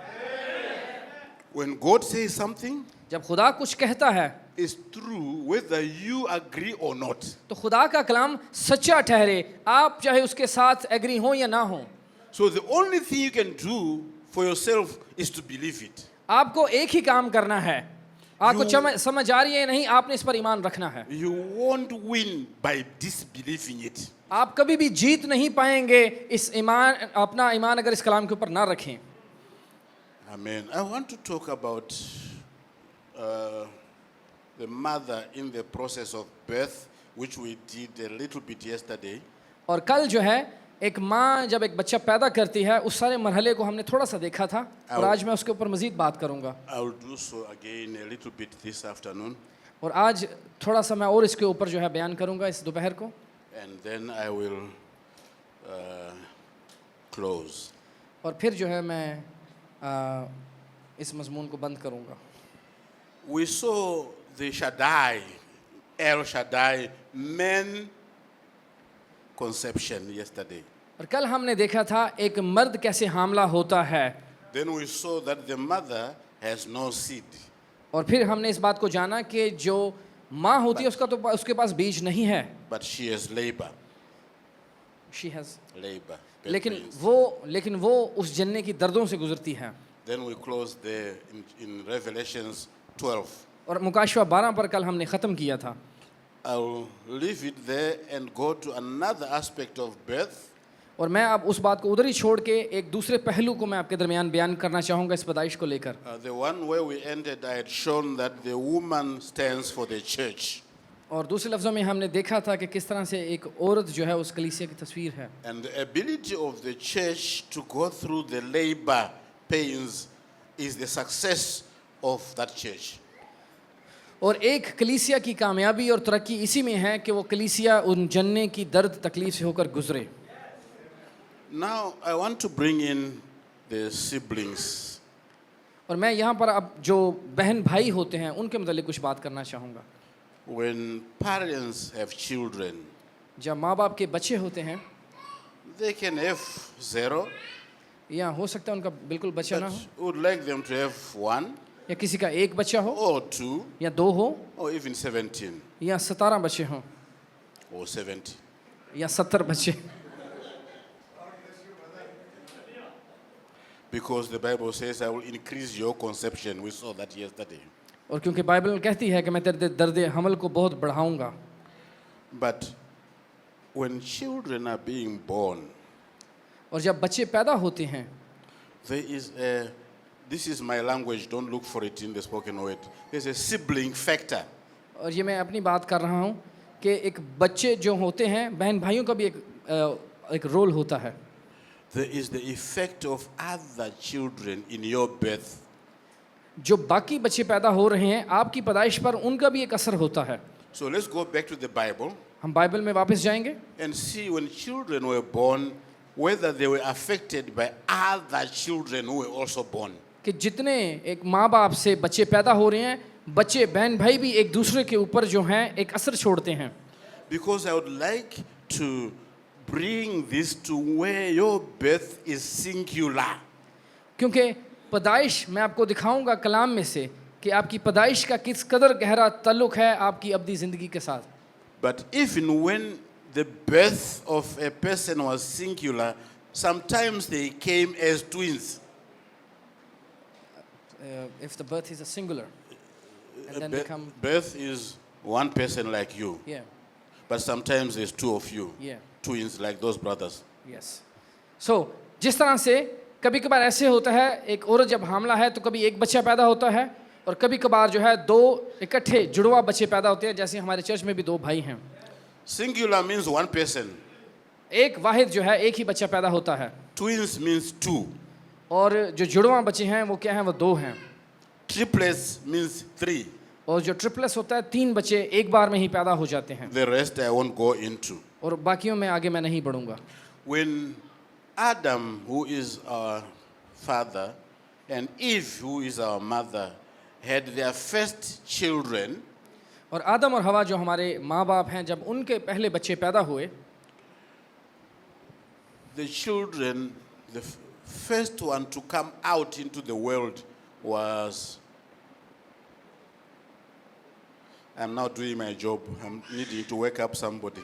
When God says something,
जब खुदा कुछ कहता है
it's true whether you agree or not.
तो खुदा का कलाम सच्चा ठहरे, आप चाहे उसके साथ एग्री हो या ना हो।
So the only thing you can do for yourself is to believe it.
आपको एक ही काम करना है। आपको समझ आ रही है नहीं, आपने इस पर ईमान रखना है।
You won't win by disbelieving it.
आप कभी भी जीत नहीं पाएंगे इस ईमान, अपना ईमान अगर इस कलाम के ऊपर ना रखें।
Amen. I want to talk about the mother in the process of birth, which we did a little bit yesterday.
और कल जो है एक माँ जब एक बच्चा पैदा करती है उस सारे मरहले को हमने थोड़ा सा देखा था और आज मैं उसके ऊपर मज़ीद बात करूँगा
I will do so again a little bit this afternoon,
और आज थोड़ा सा मैं और इसके ऊपर जो है बयान करूँगा इस दोपहर को
and then I will close.
और फिर जो है मैं इस मजमून को बंद करूँगा.
We saw the Shaddai, El Shaddai, men conception yesterday.
और कल हमने देखा था एक मर्द कैसे हामला होता है
Then we saw that the mother has no seed,
और फिर हमने इस बात को जाना कि जो माँ होती है उसका तो उसके पास बीज नहीं है.
but she has labor.
She has.
Labor.
लेकिन वो उस जन्ने की दर्दों से गुजरती है.
Then we closed there in Revelations 12.
और मुकाशवा 12 पर कल हमने ख़त्म किया था.
I'll leave it there and go to another aspect of birth.
और मैं अब उस बात को उधर ही छोड़ के एक दूसरे पहलू को मैं आपके दरमियान बयान करना चाहूँगा इस पैदाइश को लेकर.
The one where we ended, I had shown that the woman stands for the church.
और दूसरे लफ्ज़ों में हमने देखा था कि किस तरह से एक औरत जो है उस कलीसिया की तस्वीर है.
And the ability of the church to go through the labor pains is the success of that church.
और एक कलीसिया की कामयाबी और तरक्की इसी में है कि वो कलीसिया उन जन्ने की दर्द तकलीफ से होकर गुजरे.
Now I want to bring in the siblings.
और मैं यहाँ पर अब जो बहन भाई होते हैं उनके मतलब कुछ बात करना चाहूँगा.
When parents have children,
जब माँ बाप के बच्चे होते हैं
they can have 0,
या हो सकता है उनका बिल्कुल बच्चा ना
but
हो
would like them to have 1
या किसी का एक बच्चा हो
or 2
या 2 हो
or even 17
या 17 बच्चे हों
or 70.
या 70 बच्चे.
Because the Bible says, I will increase your conception. We saw that yesterday.
और क्योंकि बाइबल कहती है कि मैं तेरे दर्द हमल को बहुत बढ़ाऊंगा.
But when children are being born,
और जब बच्चे पैदा होते हैं
there is a, this is my language, don't look for it in the spoken word. There's a sibling factor.
और ये मैं अपनी बात कर रहा हूँ कि एक बच्चे जो होते हैं बहन भाइयों का भी एक रोल होता है.
There is the effect of other children in your birth.
जो बाकी बच्चे पैदा हो रहे हैं आपकी पैदाइश पर उनका भी एक असर होता है.
So let's go back to the Bible
हम बाइबल में वापस जाएंगे
and see when children were born, whether they were affected by other children who were also born.
कि जितने एक माँ बाप से बच्चे पैदा हो रहे हैं बच्चे बहन भाई भी एक दूसरे के ऊपर जो हैं एक असर छोड़ते हैं.
Because I would like to bring this to where your birth is singular.
क्योंकि पैदाइश मैं आपको दिखाऊंगा कलाम में से कि आपकी पैदाइश का किस कदर गहरा ताल्लुक है आपकी अब्दी ज़िंदगी के साथ.
But even when the birth of a person was singular, sometimes they came as twins.
If the birth is a singular and then become
Birth is one person like you,
yeah
but sometimes there's two of you,
yeah
twins like those brothers.
yes. So जिस तरह से कभी कभार ऐसे होता है एक औरत जब हामला है तो कभी एक बच्चा पैदा होता है और कभी कभार जो है दो इकट्ठे जुड़वा बच्चे पैदा होते हैं जैसे हमारे चर्च में भी 2 भाई हैं.
Singular means one person.
एक वाहिद जो है एक ही बच्चा पैदा होता है
Twins means 2.
और जो जुड़वा बच्चे हैं वो क्या हैं वो 2 हैं.
Triplets means 3.
और जो ट्रिपलेस होता है 3 बच्चे एक बार में ही पैदा हो जाते हैं.
The rest I won't go into.
और बाकियों में आगे मैं नहीं बढ़ूंगा.
When Adam, who is our father, and Eve, who is our mother, had their first children,
और आदम और हवा जो हमारे माँ बाप हैं जब उनके पहले बच्चे पैदा हुए
the children, the first one to come out into the world was, I'm now doing my job, I'm needing to wake up somebody.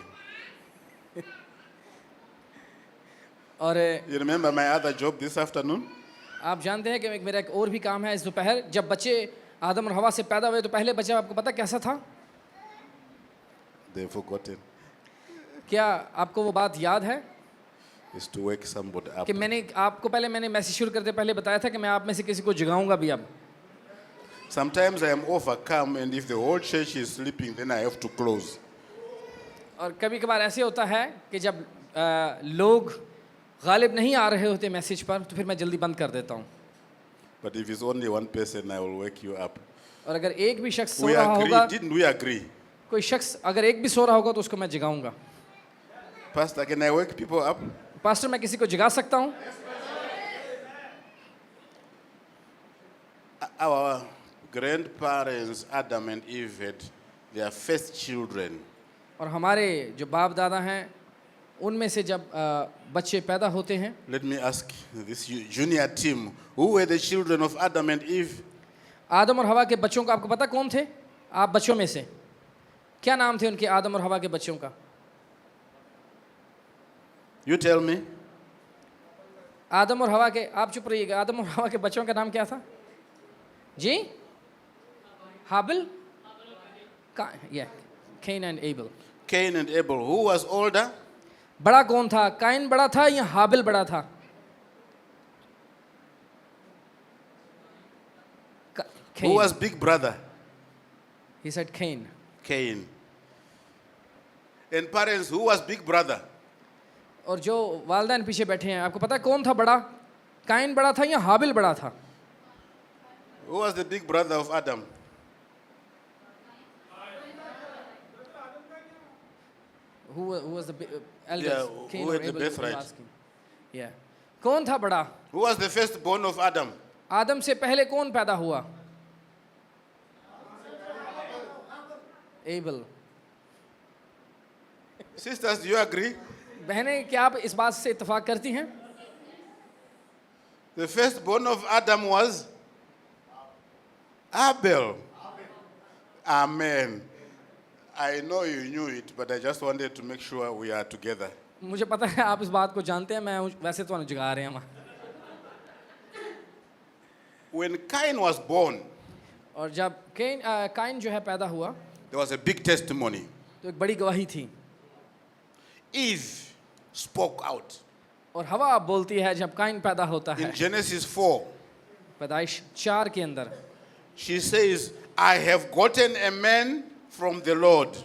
और
You remember my other job this afternoon?
आप जानते हैं कि मेरा एक और भी काम है इस दोपहर जब बच्चे आदम और हवा से पैदा हुए तो पहले बच्चा आपको पता कैसा था?
They've forgotten.
क्या आपको वो बात याद है
Is to wake somebody up.
कि मैंने आपको मैंने मैसेज शुरू करते पहले बताया था कि मैं आप में से किसी को जगाऊंगा भी अब.
Sometimes I am overcome, and if the whole church is sleeping, then I have to close.
और कभी कभार ऐसे होता है कि जब लोग गालिब नहीं आ रहे होते मैसेज पर तो फिर मैं जल्दी बंद कर देता हूँ।
But if it's only one person, I will wake you up.
और अगर एक भी शख्स सो
We
रहा होगा,
agree, didn't we agree?
कोई शख्स अगर एक भी सो रहा होगा तो उसको मैं जगाऊंगा।
Pastor, can I wake people up?
Pastor, मैं किसी को जगा सकता हूँ?
Our grandparents, Adam and Eve, had their first children.
और हमारे जो बाप दादा हैं उनमें से जब बच्चे पैदा होते हैं,
Let me ask this junior team, who were the children of Adam and Eve?
आदम और हवा के बच्चों का आपको पता कौन थे? आप बच्चों में से क्या नाम थे उनके, आदम और हवा के बच्चों का?
You tell me.
आदम और हवा के, आप चुप रहिएगा, आदम और हवा के बच्चों का नाम क्या था जी? हाबिल, Cain and Abel.
Cain and Abel. Who was older?
बड़ा कौन था? काइन बड़ा था या हाबिल बड़ा था?
Who was big brother?
He said Cain.
Cain. And parents, who was big brother?
और जो वालिदैन पीछे बैठे हैं, आपको पता है कौन था बड़ा? काइन बड़ा था या हाबिल बड़ा था?
Who was the big brother of Adam?
Who was the elders?
Yeah,
Cain
who
or
had the
Abel,
birthright?
you're asking. Yeah. कौन था बड़ा?
Who was the firstborn of Adam?
आदम से पहले कौन पैदा हुआ? Able.
Sisters, do you agree?
बहनें, क्या आप इस बात से इत्तेफाक करती हैं?
The firstborn of Adam was Abel. Amen. I know you knew it, but I just wanted to make sure we are together.
मुझे पता है आप इस बात को जानते हैं, मैं वैसे तो जगा रहे हैं।
When Cain was born,
और जब काइन जो है पैदा हुआ
there was a big testimony.
तो एक बड़ी गवाही थी।
Eve spoke out.
और हवा बोलती है जब काइन पैदा होता है,
In Genesis 4,
पैदाइश 4 के अंदर
she says, I have gotten a man from the Lord.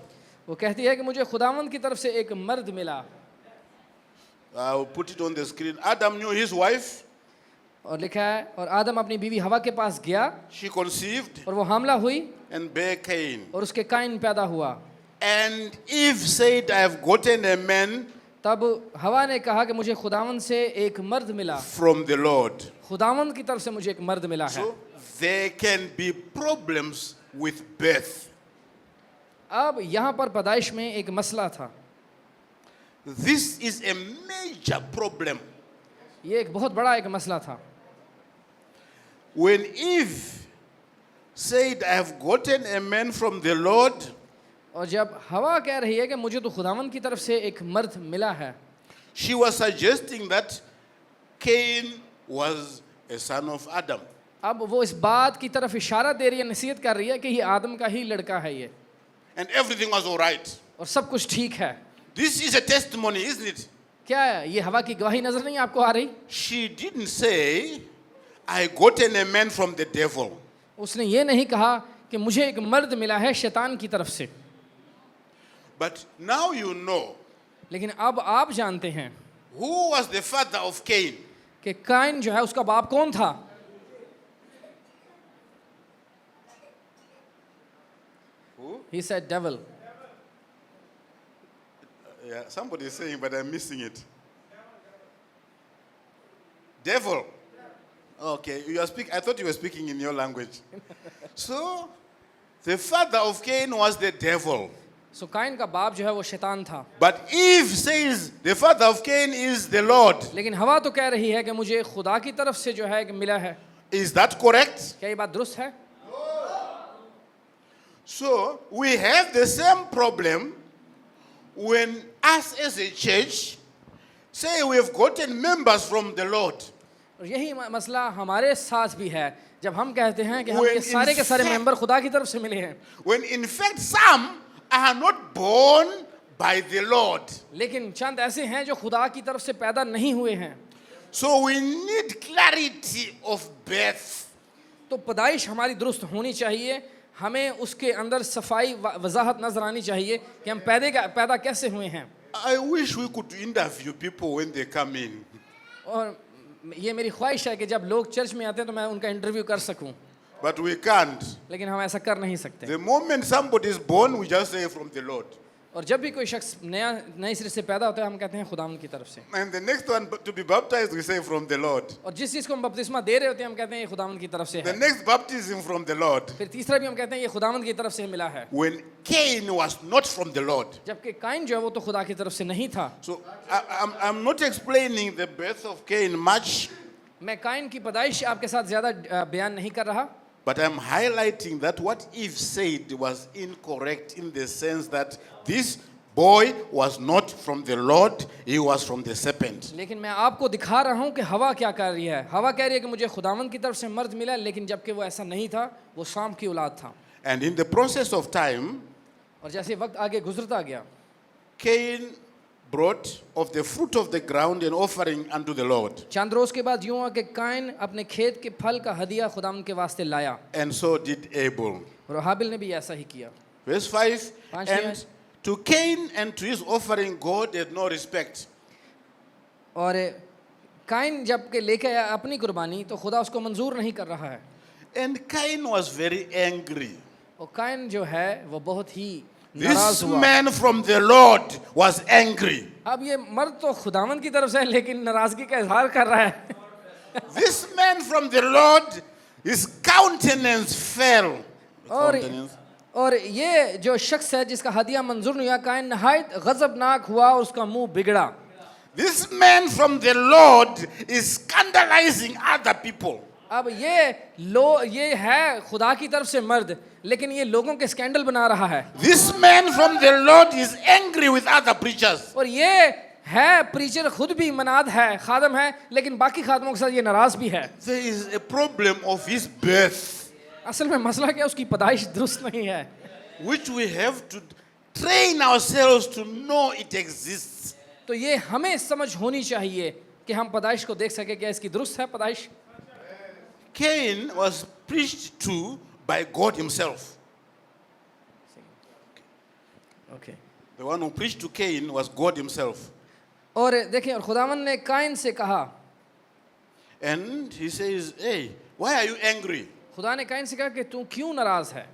वो कहती है कि मुझे खुदावंद की तरफ से एक मर्द मिला।
I will put it on the screen. Adam knew his wife.
और लिखा है, और आदम अपनी बीवी हवा के पास गया
She conceived
और वो हामला हुई
and bare Cain.
और उसके काइन पैदा हुआ।
And Eve said, I have gotten a man
तब हवा ने कहा कि मुझे खुदावंद से एक मर्द मिला,
from the Lord.
खुदावंद की तरफ से मुझे एक मर्द मिला है।
So there can be problems with birth.
अब यहाँ पर पैदाइश में एक मसला था।
This is a major problem.
ये एक बहुत बड़ा एक मसला था।
When Eve said, I have gotten a man from the Lord,
और जब हवा कह रही है कि मुझे तो खुदावंद की तरफ से एक मर्द मिला है,
she was suggesting that Cain was a son of Adam.
अब वो इस बात की तरफ इशारा दे रही है, नसीहत कर रही है कि ये आदम का ही लड़का है ये,
And everything was all right.
और सब कुछ ठीक है।
This is a testimony, isn't it?
क्या है ये हवा की गवाही नजर नहीं आपको आ रही?
She didn't say, I gotten a man from the devil.
उसने ये नहीं कहा कि मुझे एक मर्द मिला है शैतान की तरफ से।
But now you know
लेकिन अब आप जानते हैं
who was the father of Cain.
कि काइन जो है उसका बाप कौन था?
Who?
He said devil.
Yeah, somebody is saying, but I'm missing it. Devil. Okay, you are speaking. I thought you were speaking in your language. So, the father of Cain was the devil.
So Cain का बाप जो है वो शैतान था।
But Eve says the father of Cain is the Lord.
लेकिन हवा तो कह रही है कि मुझे खुदा की तरफ से जो है कि मिला है।
Is that correct?
क्या ये बात दुरुस्त है?
So, we have the same problem when us as a church say we have gotten members from the Lord.
और यही मसला हमारे साथ भी है जब हम कहते हैं कि हम
When
के सारे
in fact-
मेंबर खुदा की तरफ से मिले हैं,
When in fact some are not born by the Lord.
लेकिन चंद ऐसे हैं जो खुदा की तरफ से पैदा नहीं हुए हैं।
So we need clarity of birth.
तो पैदाइश हमारी दुरुस्त होनी चाहिए, हमें उसके अंदर सफाई वजाहत नजर आनी चाहिए कि हम पैदा कैसे हुए हैं।
I wish we could interview people when they come in.
और ये मेरी ख्वाहिश है कि जब लोग चर्च में आते हैं तो मैं उनका इंटरव्यू कर सकूं,
But we can't.
लेकिन हम ऐसा कर नहीं सकते।
The moment somebody is born, we just say from the Lord.
और जब भी कोई शख्स नए सिरे से पैदा होता है हम कहते हैं खुदावंद की तरफ से,
And the next one to be baptized, we say from the Lord.
और जिस चीज़ को हम बपतिस्मा दे रहे होते हैं हम कहते हैं ये खुदावंद की तरफ से
The
है।
next baptism from the Lord.
फिर तीसरा भी हम कहते हैं ये खुदावंद की तरफ से मिला है,
When Cain was not from the Lord.
जबकि काइन जो है वो तो खुदा की तरफ से नहीं था।
So I'm not explaining the birth of Cain much,
मैं काइन की पैदाइश आपके साथ ज़्यादा बयान नहीं कर रहा,
but I'm highlighting that what Eve said was incorrect in the sense that this boy was not from the Lord, he was from the serpent.
लेकिन मैं आपको दिखा रहा हूँ कि हवा क्या कर रही है। हवा कह रही है कि मुझे खुदावंद की तरफ से मर्द मिला, लेकिन जबकि वो ऐसा नहीं था, वो शाम की औलाद था।
And in the process of time,
और जैसे वक्त आगे गुजरता गया,
Cain brought of the fruit of the ground an offering unto the Lord.
चंद रोज के बाद यूं हुआ कि काइन अपने खेत के फल का हदिया खुदावंद के वास्ते लाया,
And so did Abel.
और हाबिल ने भी ऐसा ही किया।
Verse 5,
પાંચમી
and
Ayat.
to Cain and to his offering God had no respect.
और काइन जब के लेके आया अपनी कुर्बानी तो खुदा उसको मंजूर नहीं कर रहा है,
And Cain was very angry.
और काइन जो है वो बहुत ही नाराज
This
हुआ।
man from the Lord was angry.
अब ये मर्द तो खुदावंद की तरफ से है लेकिन नाराजगी का इजहार कर रहा है।
This man from the Lord, his countenance fell.
और
Countenance.
और ये जो शख्स है जिसका हदिया मंजूर नहीं हुआ, काइन नहायत गजबनाक हुआ और उसका मुंह बिगड़ा।
This man from the Lord is scandalizing other people.
अब ये है खुदा की तरफ से मर्द, लेकिन ये लोगों के स्कैंडल बना रहा है।
This man from the Lord is angry with other preachers.
और ये है प्रीचर खुद भी मनाद है, खादम है, लेकिन बाकी खादमों के साथ ये नाराज भी है।
There is a problem of his birth,
असल में मसला क्या है, उसकी पैदाइश दुरुस्त नहीं है,
which we have to train ourselves to know it exists.
तो ये हमें समझ होनी चाहिए कि हम पैदाइश को देख सके, क्या इसकी दुरुस्त है पैदाइश।
Cain was preached to by God himself.
Okay.
The one who preached to Cain was God himself.
और देखिए, और खुदावन ने काइन से कहा,
And he says, hey, why are you angry?
खुदा ने काइन से कहा कि तू क्यों नाराज है,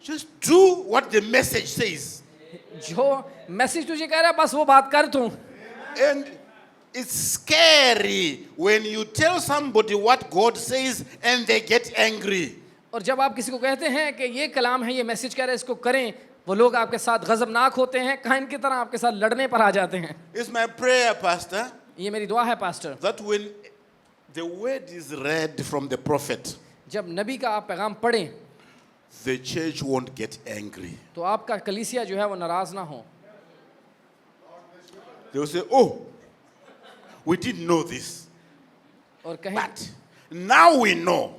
Just do what the message says.
जो मैसेज तुझे कह रहा है बस वो बात कर तू।
And it's scary when you tell somebody what God says and they get angry.
और जब आप किसी को कहते हैं कि ये कलाम है, ये मैसेज कह रहा है, इसको करें, वो लोग आपके साथ गजबनाक होते हैं, काइन की तरह आपके साथ लड़ने पर आ जाते हैं।
It's my prayer, Pastor,
ये मेरी दुआ है pastor,
that when the word is read from the prophet,
जब नबी का आप पैगाम पढ़ें
the church won't get angry.
तो आपका कलीसिया जो है वो नाराज ना हो।
They will say, oh, we didn't know this,
और कहें,
but now we know.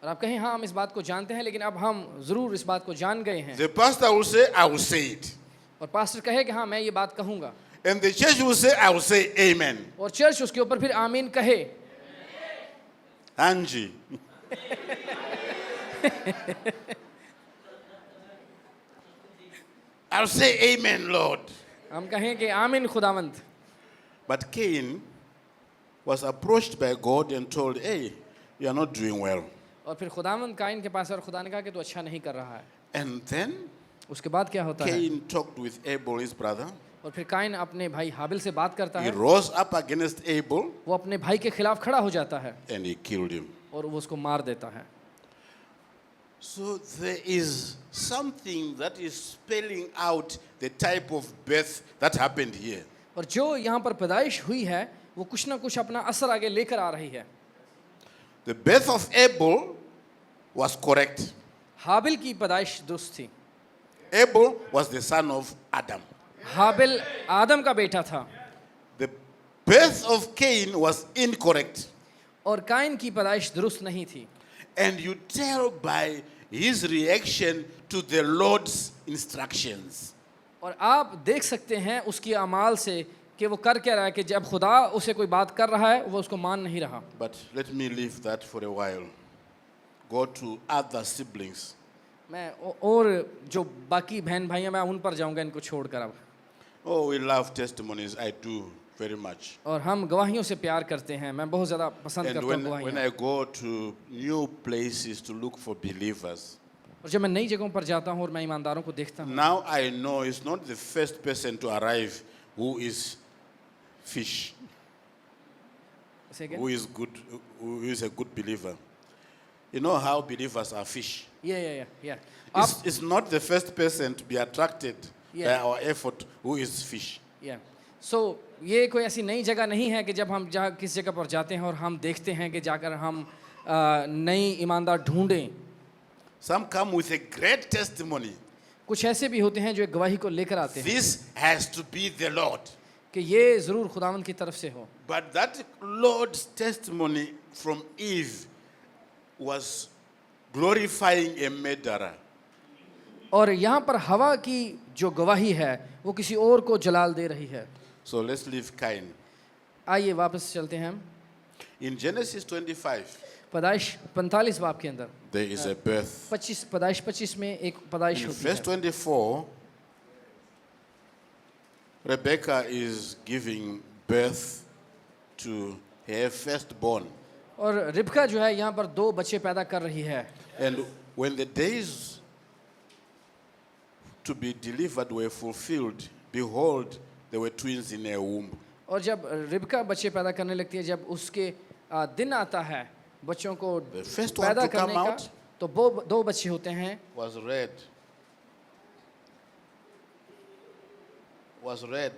और आप कहें हाँ हम इस बात को जानते हैं, लेकिन अब हम जरूर इस बात को जान गए हैं।
The pastor will say, I will say it.
और पास्टर कहे कि हाँ मैं ये बात कहूँगा,
And the church will say, I will say amen.
और चर्च उसके ऊपर फिर आमीन कहे।
Angie. I'll say amen, Lord.
हम कहें कि आमीन खुदावंद।
But Cain was approached by God and told, hey, you are not doing well.
और फिर खुदावंद काइन के पास, और खुदा ने कहा कि तू अच्छा नहीं कर रहा है।
And then
उसके बाद क्या होता है,
Cain talked with Abel, his brother.
और फिर काइन अपने भाई हाबिल से बात करता
He
है,
rose up against Abel
वो अपने भाई के खिलाफ खड़ा हो जाता है
and he killed him.
और वो उसको मार देता है।
So there is something that is spelling out the type of birth that happened here.
और जो यहाँ पर पैदाइश हुई है वो कुछ ना कुछ अपना असर आगे लेकर आ रही है।
The birth of Abel was correct.
हाबिल की पैदाइश दुरुस्त थी।
Abel was the son of Adam.
हाबिल आदम का बेटा था,
The birth of Cain was incorrect.
और काइन की पैदाइश दुरुस्त नहीं थी।
And you tell by his reaction to the Lord's instructions.
और आप देख सकते हैं उसकी अमाल से कि वो कर क्या रहा है, कि जब खुदा उसे कोई बात कर रहा है वो उसको मान नहीं रहा।
But let me leave that for a while. go to other siblings.
और जो बाकी बहन भाई हैं मैं उन पर जाऊंगा इनको छोड़कर अब।
Oh, we love testimonies. I do very much.
और हम गवाहियों से प्यार करते हैं, मैं बहुत ज़्यादा पसंद
And
करता हूँ
when
गवाहियाँ।
I go to new places to look for believers,
और जब मैं नई जगहों पर जाता हूँ और मैं ईमानदारों को देखता हूँ,
now I know it's not the first person to arrive who is fish,
ऐसे क्या?
who is good, who is a good believer. You know how believers are fish.
Yeah. आप
It's not the first person to be attracted
Yeah.
by our effort who is fish.
सो ये कोई ऐसी नई जगह नहीं है कि जब हम जहाँ किस जगह पर जाते हैं और हम देखते हैं कि जाकर हम नई ईमानदार ढूंढें।
Some come with a great testimony.
कुछ ऐसे भी होते हैं जो एक गवाही को लेकर आते हैं
This has to be the Lord.
कि ये ज़रूर खुदावंद की तरफ से हो।
But that Lord's testimony from Eve was glorifying a murderer.
और यहाँ पर हवा की जो गवाही है वो किसी और को जलाल दे रही है।
So let's leave Cain.
आइए वापस चलते हैं हम
In Genesis 25,
पैदाइश 45 बाब के अंदर।
there is a birth.
पैदाइश 25 में एक पैदाइश
In
होती
verse
है।
24, Rebecca is giving birth to her firstborn.
और रिबका जो है यहाँ पर 2 बच्चे पैदा कर रही है।
And when the days to be delivered were fulfilled, behold, there were twins in her womb.
और जब रिबका बच्चे पैदा करने लगती है, जब उसके दिन आता है बच्चों को
The first one
पैदा
to come
करने का,
out
तो वो 2 बच्चे होते हैं।
was red. Was red.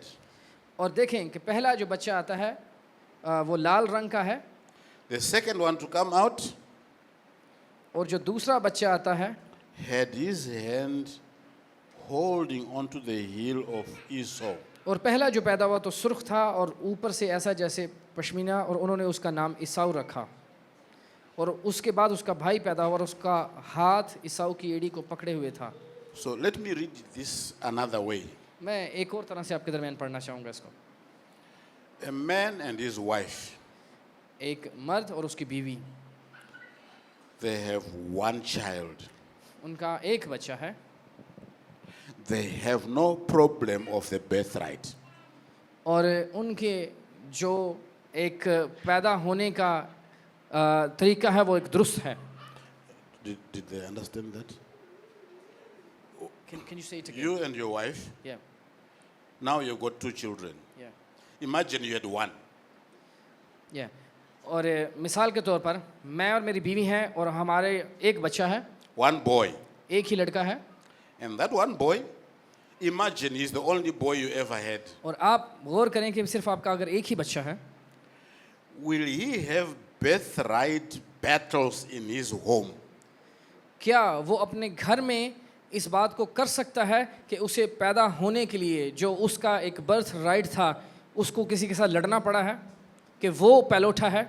और देखें कि पहला जो बच्चा आता है वो लाल रंग का है,
The second one to come out
और जो दूसरा बच्चा आता है
had his hand holding onto the heel of Esau.
और पहला जो पैदा हुआ तो सुर्ख था और ऊपर से ऐसा जैसे पश्मीना, और उन्होंने उसका नाम ईसाऊ रखा। और उसके बाद उसका भाई पैदा हुआ और उसका हाथ ईसाऊ की एड़ी को पकड़े हुए था।
So let me read this another way.
मैं एक और तरह से आपके दरमियान पढ़ना चाहूँगा इसको।
A man and his wife,
एक मर्द और उसकी बीवी,
they have one child.
उनका एक बच्चा है।
They have no problem of the birthright.
और उनके जो एक पैदा होने का तरीका है वो एक दुरुस्त है।
Did they understand that?
Can you say it again?
You and your wife,
Yeah.
now you've got 2 children.
Yeah.
Imagine you had one.
Yeah. और मिसाल के तौर पर मैं और मेरी बीवी हैं और हमारे एक बच्चा है,
One boy.
एक ही लड़का है।
And that one boy, imagine he's the only boy you ever had.
और आप गौर करें कि सिर्फ आपका अगर एक ही बच्चा है,
Will he have birthright battles in his home?
क्या वो अपने घर में इस बात को कर सकता है कि उसे पैदा होने के लिए जो उसका एक बर्थ राइट था उसको किसी के साथ लड़ना पड़ा है कि वो पैलोठा है,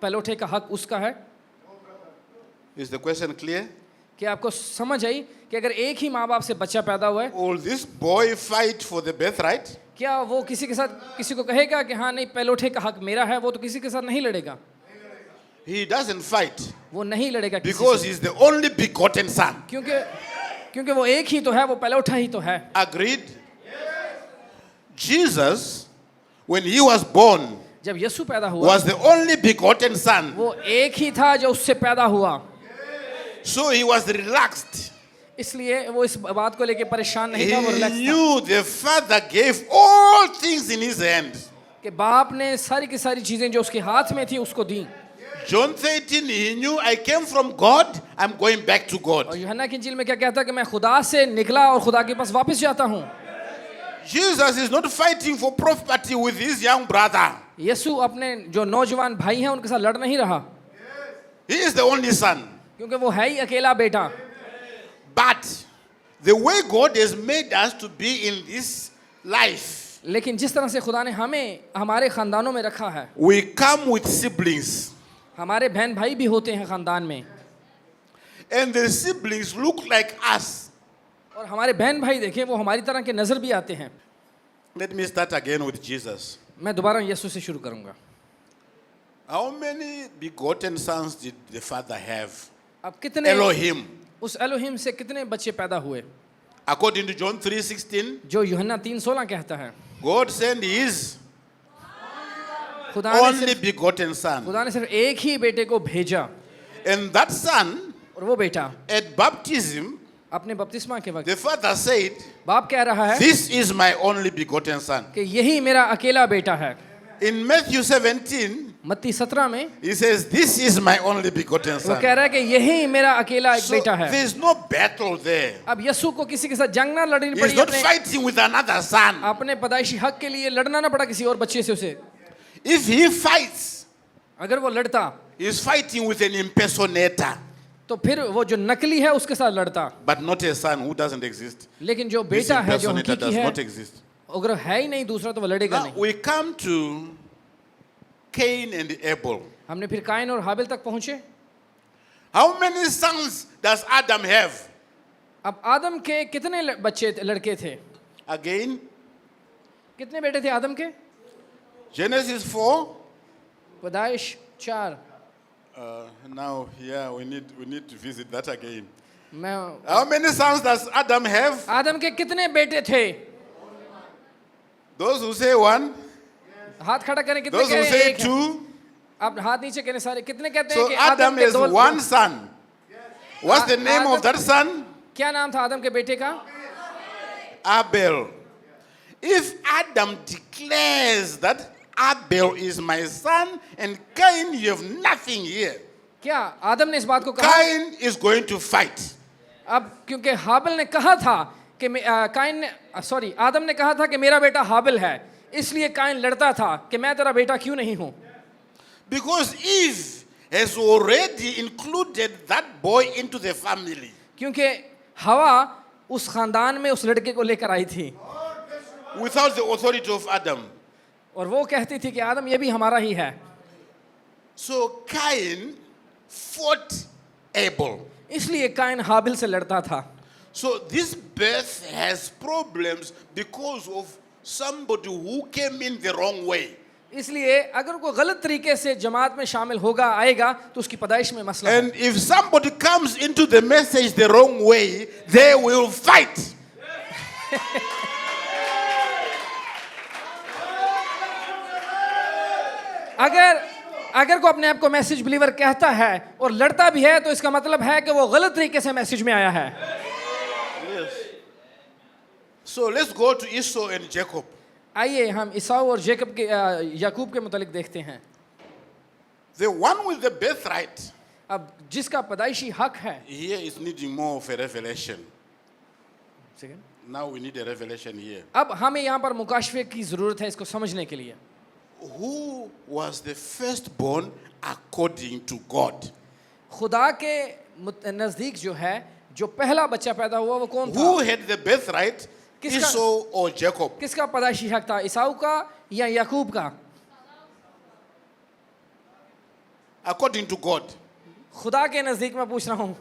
पैलोठे का हक उसका है?
Is the question clear?
कि आपको समझ आई कि अगर एक ही माँ बाप से बच्चा पैदा हुआ है,
Will this boy fight for the birthright?
क्या वो किसी के साथ किसी को कहेगा कि हाँ नहीं पैलोठे का हक मेरा है? वो तो किसी के साथ नहीं लड़ेगा।
He doesn't fight
वो नहीं लड़ेगा किसी
because
से,
he's the only begotten son.
क्योंकि वो एक ही तो है, वो पैलोठा ही तो है।
Agreed? Jesus, when he was born,
जब यीशु पैदा हुआ
was the only begotten son.
वो एक ही था जो उससे पैदा हुआ,
So he was relaxed.
इसलिए वो इस बात को लेके परेशान नहीं था, वो
He
रिलैक्स था
knew the Father gave all things in his hand.
कि बाप ने सारी की सारी चीजें जो उसके हाथ में थी उसको दी।
John 13, he knew I came from God, I'm going back to God.
और यूहन्ना की इंजील में क्या कहता है कि मैं खुदा से निकला और खुदा के पास वापस जाता हूँ।
Jesus is not fighting for property with his young brother.
यीशु अपने जो नौजवान भाई हैं उनके साथ लड़ नहीं रहा,
He is the only son.
क्योंकि वो है ही अकेला बेटा।
But the way God has made us to be in this life,
लेकिन जिस तरह से खुदा ने हमें हमारे खानदानों में रखा है,
we come with siblings.
हमारे बहन भाई भी होते हैं खानदान में,
And the siblings look like us.
और हमारे बहन भाई देखें वो हमारी तरह के नजर भी आते हैं।
Let me start again with Jesus.
मैं दोबारा यीशु से शुरू करूंगा।
How many begotten sons did the father have?
अब कितने
Elohim.
उस एलोहिम से कितने बच्चे पैदा हुए?
According to John 3:16,
जो यूहन्ना 3:16 कहता है,
God sent his
खुदा ने
only
सिर्फ
begotten son.
एक ही बेटे को भेजा,
And that son,
और वो बेटा
at baptism,
अपने बपतिस्मा के वक्त
the father said,
बाप कह रहा है
"This is my only begotten son."
कि यही मेरा अकेला बेटा है।
In Matthew 17,
मत्ती 17 में
he says, "This is my only begotten
वो
son."
कह रहा है कि यही मेरा अकेला एक
So
बेटा है।
there is no battle there.
अब यीशु को किसी के साथ जंग ना लड़नी
He's
पड़ी,
not
अपने
fighting with another son.
अपने पैदाइशी हक के लिए लड़ना ना पड़ा किसी और बच्चे से उसे।
If he fights,
अगर वो लड़ता
he's fighting with an impersonator,
तो फिर वो जो नकली है उसके साथ लड़ता,
but not a son who doesn't exist.
लेकिन जो
This
बेटा है जो
impersonator
हकीकी
does
है
not exist.
अगर है ही नहीं दूसरा तो वो लड़ेगा
Now
नहीं।
we come to Cain and Abel.
हमने फिर काइन और हाबिल तक पहुंचे।
How many sons does Adam have?
अब आदम के कितने बच्चे लड़के थे?
Again,
कितने बेटे थे आदम के?
Genesis 4.
पैदाइश 4।
Now here we need to visit that again.
मैं
How many sons does Adam have?
आदम के कितने बेटे थे?
Those who say one,
हाथ खड़ा करें, कितने
those
कह
who
रहे हैं?
say
एक है।
two.
अब हाथ नीचे करें सारे, कितने कहते हैं
So
कि
Adam
के
has
दो
one son. What's the name of that son?
क्या नाम था आदम के बेटे का?
Abel. If Adam declares that Abel is my son and Cain, you have nothing here.
क्या आदम ने इस बात को कहा?
Cain is going to fight.
अब क्योंकि हाबिल ने कहा था कि काइन ने सॉरी आदम ने कहा था कि मेरा बेटा हाबिल है, इसलिए काइन लड़ता था कि मैं तेरा बेटा क्यों नहीं हूं।
Because Eve has already included that boy into the family.
क्योंकि हवा उस खानदान में उस लड़के को लेकर आई थी
Without the authority of Adam.
और वो कहती थी कि आदम ये भी हमारा ही है।
So Cain fought Abel.
इसलिए काइन हाबिल से लड़ता था।
So this birth has problems because of somebody who came in the wrong way.
इसलिए अगर कोई गलत तरीके से जमात में शामिल होगा आएगा तो उसकी पैदाइश में मसला है।
And if somebody comes into the message the wrong way, they will fight.
अगर कोई अपने आप को मैसेज बिलीवर कहता है और लड़ता भी है तो इसका मतलब है कि वो गलत तरीके से मैसेज में आया है।
Yes. So let's go to Esau and Jacob.
आइए हम ईसाऊ और जेकब के याकूब के मुतालिक देखते हैं।
The one with the birthright
अब जिसका पैदाइशी हक है,
here is needing more of a revelation. Now we need a revelation here.
अब हमें यहाँ पर मुकाशफे की जरूरत है इसको समझने के लिए।
Who was the firstborn according to God?
खुदा के नजदीक जो है जो पहला बच्चा पैदा हुआ वो कौन था?
Who had the birthright?
किसका-
Esau or Jacob?
किसका पैदाइशी हक था, ईसाऊ का या याकूब का?
According to God.
खुदा के नजदीक मैं पूछ रहा हूं।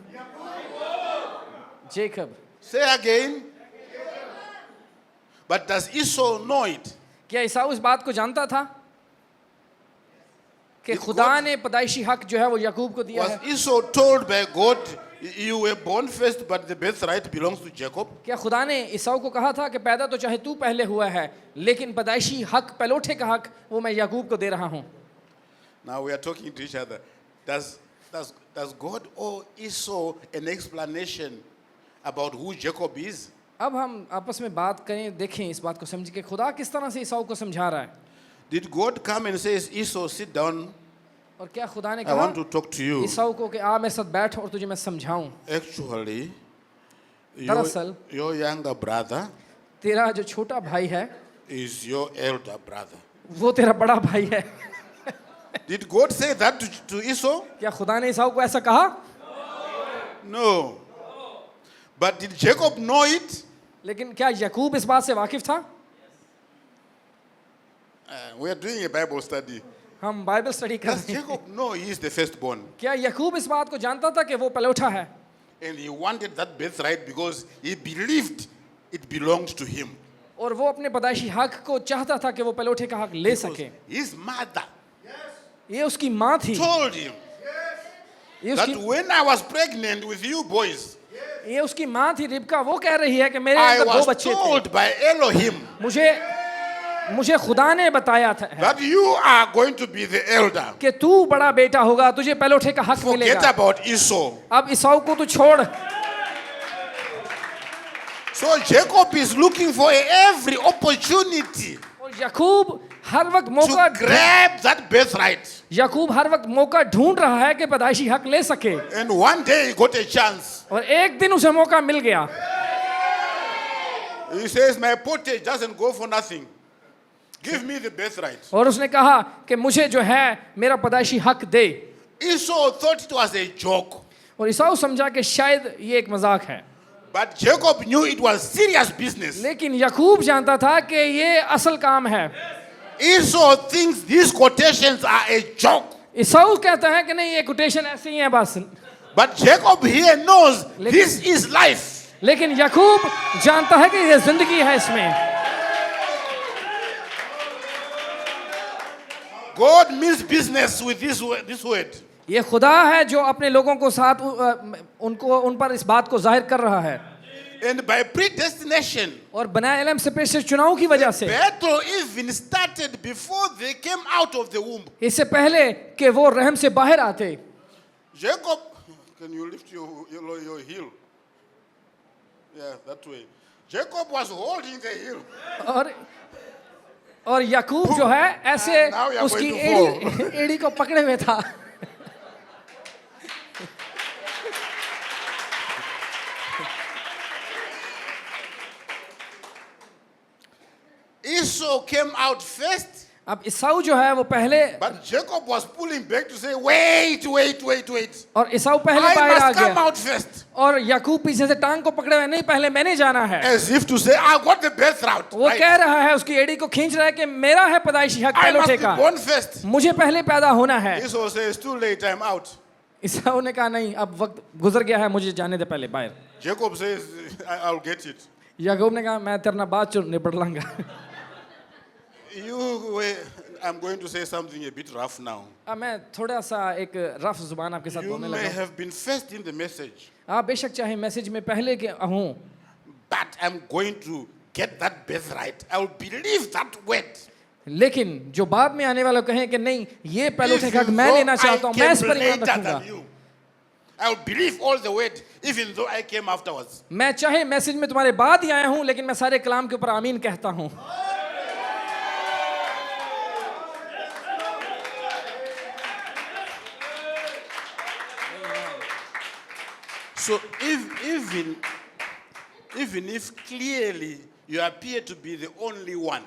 Jacob.
Say again. But does Esau know it?
क्या ईसाऊ इस बात को जानता था कि
Did
खुदा
God-
ने पैदाइशी हक जो है वो याकूब को दिया
Was
है?
Esau told by God, you were born first, but the birthright belongs to Jacob?
क्या खुदा ने ईसाऊ को कहा था कि पैदा तो चाहे तू पहले हुआ है लेकिन पैदाइशी हक पहलोठे का हक वो मैं याकूब को दे रहा हूं?
Now we are talking to each other. Does God owe Esau an explanation about who Jacob is?
अब हम आपस में बात करें, देखें इस बात को समझ के खुदा किस तरह से ईसाऊ को समझा रहा है।
Did God come and say, Esau, sit down,
और क्या खुदा ने
I want
कहा
to talk to you?
ईसाऊ को कि आ मेरे साथ बैठ और तुझे मैं समझाऊं?
Actually,
दरअसल
your younger brother
तेरा जो छोटा भाई है
is your elder brother.
वो तेरा बड़ा भाई है।
Did God say that to Esau?
क्या खुदा ने ईसाऊ को ऐसा कहा?
No. But did Jacob know it?
लेकिन क्या याकूब इस बात से वाकिफ था?
We are doing a Bible study.
हम बाइबल स्टडी कर
Does
रहे हैं।
Jacob know he is the firstborn?
क्या याकूब इस बात को जानता था कि वो पहलोठा है
And he wanted that birthright because he believed it belonged to him.
और वो अपने पैदाइशी हक को चाहता था कि वो पहलोठे का हक ले
Because
सके?
his mother
ये उसकी माँ थी,
told him,
ये
that
उसकी
when I was pregnant with you boys,
ये उसकी माँ थी रिबका, वो कह रही है कि मेरे
I
अंदर दो
was
बच्चे थे।
told by Elohim
मुझे खुदा ने बताया था
that you are going to be the elder.
कि तू बड़ा बेटा होगा, तुझे पहलौठे का हक
Forget
मिलेगा।
about Esau.
अब ईसाऊ को तू छोड़।
So Jacob is looking for every opportunity
और याकूब हर वक्त
to
मौका
grab that birthright.
याकूब हर वक्त मौका ढूंढ रहा है कि पैदाइशी हक ले सके।
And one day he got a chance.
और एक दिन उसे मौका मिल गया।
He says, my pottage doesn't go for nothing. Give me the birthright.
और उसने कहा कि मुझे जो है मेरा पैदाइशी हक दे।
Esau thought it was a joke.
और ईसाऊ समझा कि शायद ये एक मजाक है,
But Jacob knew it was serious business.
लेकिन याकूब जानता था कि ये असल काम है।
Esau thinks these quotations are a joke.
ईसाऊ कहता है कि नहीं, ये कोटेशन ऐसे ही है बस।
But Jacob here knows this is life.
लेकिन याकूब जानता है कि ये जिंदगी है इसमें।
God means business with this word.
ये खुदा है जो अपने लोगों को साथ उन पर इस बात को जाहिर कर रहा है।
And by predestination,
और बनाए इल्म से पेश चुनाव की वजह से,
battle even started before they came out of the womb.
इससे पहले कि वो रहम से बाहर आते।
Jacob, can you lift your heel? Yeah, that way. Jacob was holding the heel.
और याकूब जो है ऐसे
Now you are
उसकी
going to fall.
एड़ी को पकड़े हुए था।
Esau came out first,
अब ईसाऊ जो है वो पहले,
but Jacob was pulling back to say, wait.
और ईसाऊ पहले
I
बाहर आ
must come
गया
out first.
और याकूब पीछे से टांग को पकड़े हुए, नहीं पहले मैंने जाना है।
As if to say, I got the birthright.
वो
Right.
कह रहा है, उसकी एड़ी को खींच रहा है कि मेरा है पैदाइशी हक
I must
पहलौठे
be
का,
born first.
मुझे पहले पैदा होना है।
Esau says, too late, I'm out.
ईसाऊ ने कहा नहीं, अब वक्त गुजर गया है, मुझे जाने दे पहले बाहर।
Jacob says, I'll get it.
याकूब ने कहा मैं तेरे ना बात निपट लांगा।
I'm going to say something a bit rough now.
अब मैं थोड़ा सा एक रफ जुबान आपके साथ
You
बोलने
may
लगा।
have been first in the message,
आप बेशक चाहे मैसेज में पहले के हूँ,
but I'm going to get that birthright. I'll believe that word.
लेकिन जो बाद में आने वाले कहें कि नहीं ये पैलौठे का हक
Even
मैं
though
लेना चाहता
I
हूँ, मैं इस
came
पर ईमान
later
रखूंगा।
than you, I'll believe all the word, even though I came afterwards.
मैं चाहे मैसेज में तुम्हारे बाद ही आया हूँ, लेकिन मैं सारे कलाम के ऊपर आमीन कहता हूँ।
So even if clearly you appear to be the only one,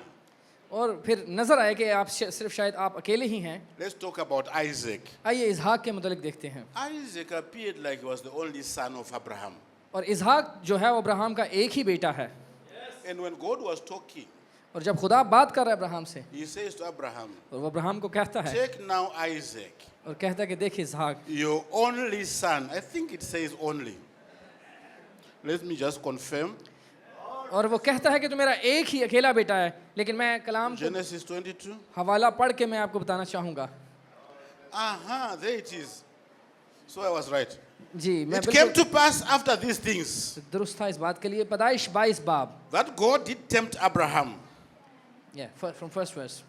और फिर नजर आए कि आप सिर्फ शायद आप अकेले ही हैं।
let's talk about Isaac.
आइए इजहाक के मुतालिक देखते हैं।
Isaac appeared like he was the only son of Abraham.
और इजहाक जो है वो अब्राहम का एक ही बेटा है।
And when God was talking,
और जब खुदा बात कर रहा है अब्राहम से,
he says to Abraham,
और वो अब्राहम को कहता है,
take now Isaac,
और कहता है कि देख इजहाक,
your only son. I think it says only. Let me just confirm.
और वो कहता है कि तू मेरा एक ही अकेला बेटा है, लेकिन मैं कलाम को
Genesis 22.
हवाला पढ़ के मैं आपको बताना चाहूँगा।
There it is. So I was right.
जी मैं
It came
बिल्कुल
to pass after these things
दुरुस्त था इस बात के लिए। पैदाइश 22 बाब,
that God did tempt Abraham.
from first verse।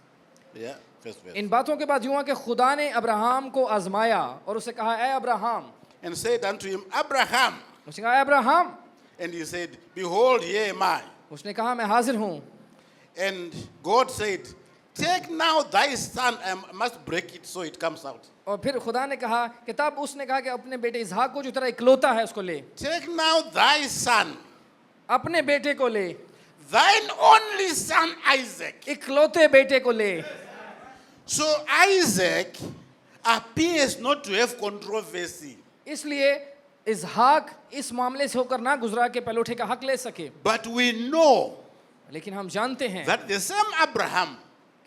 Yeah, first verse.
इन बातों के बाद यूं कि खुदा ने अब्राहम को आजमाया और उसे कहा ए Abraham,
And said unto him, Abraham.
उसने कहा ए Abraham,
And he said, behold, here am I.
उसने कहा मैं हाजिर हूँ।
And God said, take now thy son. I must break it so it comes out.
और फिर खुदा ने कहा कि तब उसने कहा कि अपने बेटे इसहाक को जो तेरा इकलौता है उसको ले,
Take now thy son,
अपने बेटे को ले,
thine only son Isaac.
इकलौते बेटे को ले।
So Isaac appears not to have controversy.
इसलिए इसहाक इस मामले से होकर ना गुजरा के पैलौठे का हक ले सके।
But we know
लेकिन हम जानते हैं
that the same Abraham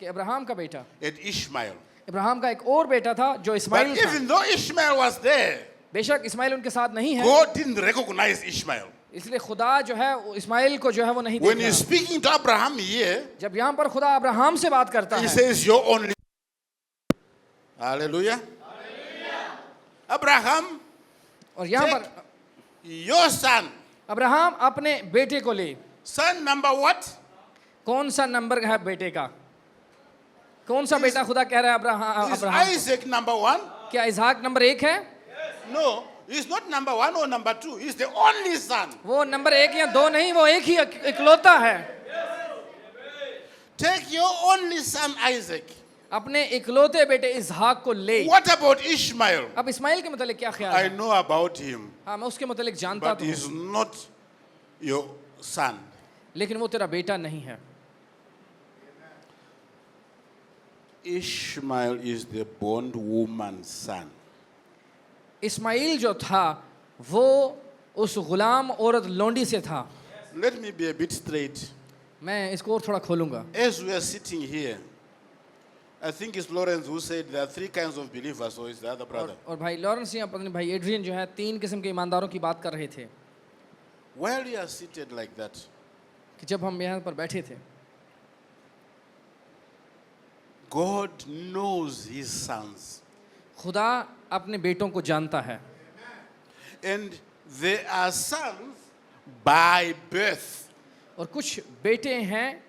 कि अब्राहम का बेटा,
had Ishmael.
अब्राहम का एक और बेटा था जो
But
इस्माइल था।
even though Ishmael was there,
बेशक इस्माइल उनके साथ नहीं है,
God didn't recognize Ishmael.
इसलिए खुदा जो है वो इस्माइल को जो है वो नहीं
When
देखा।
he's speaking to Abraham here,
जब यहाँ पर खुदा अब्राहम से बात करता
he
है,
says, your only. Hallelujah. Abraham,
और यहाँ
take
पर
your son.
अब्राहम अपने बेटे को ले।
Son number what?
कौन सा नंबर है बेटे का? कौन सा बेटा खुदा कह रहा है Abraham?
Is
Abraham
Isaac number one?
क्या इसहाक नंबर 1 है?
No, he's not number one or number two. He's the only son.
वो नंबर 1 या 2 नहीं, वो एक ही इकलौता है।
Take your only son Isaac.
अपने इकलौते बेटे इसहाक को ले।
What about Ishmael?
अब इस्माइल के मतलब क्या ख्याल
I
है?
know about him,
हाँ, मैं उसके मतलब जानता
but
तो
he's
हूँ,
not your son.
लेकिन वो तेरा बेटा नहीं है।
Ishmael is the bondwoman's son.
Ismail जो था वो उस गुलाम औरत लोंडी से था।
Let me be a bit straight.
मैं इसको और थोड़ा खोलूंगा।
As we are sitting here, I think it's Lawrence who said there are three kinds of believers, or is the other brother?
और भाई लॉरेंस या पता नहीं भाई एड्रियन जो है 3 किस्म के ईमानदारों की बात कर रहे थे
While you are seated like that,
कि जब हम यहाँ पर बैठे थे,
God knows his sons.
खुदा अपने बेटों को जानता है।
And they are sons by birth.
और कुछ बेटे हैं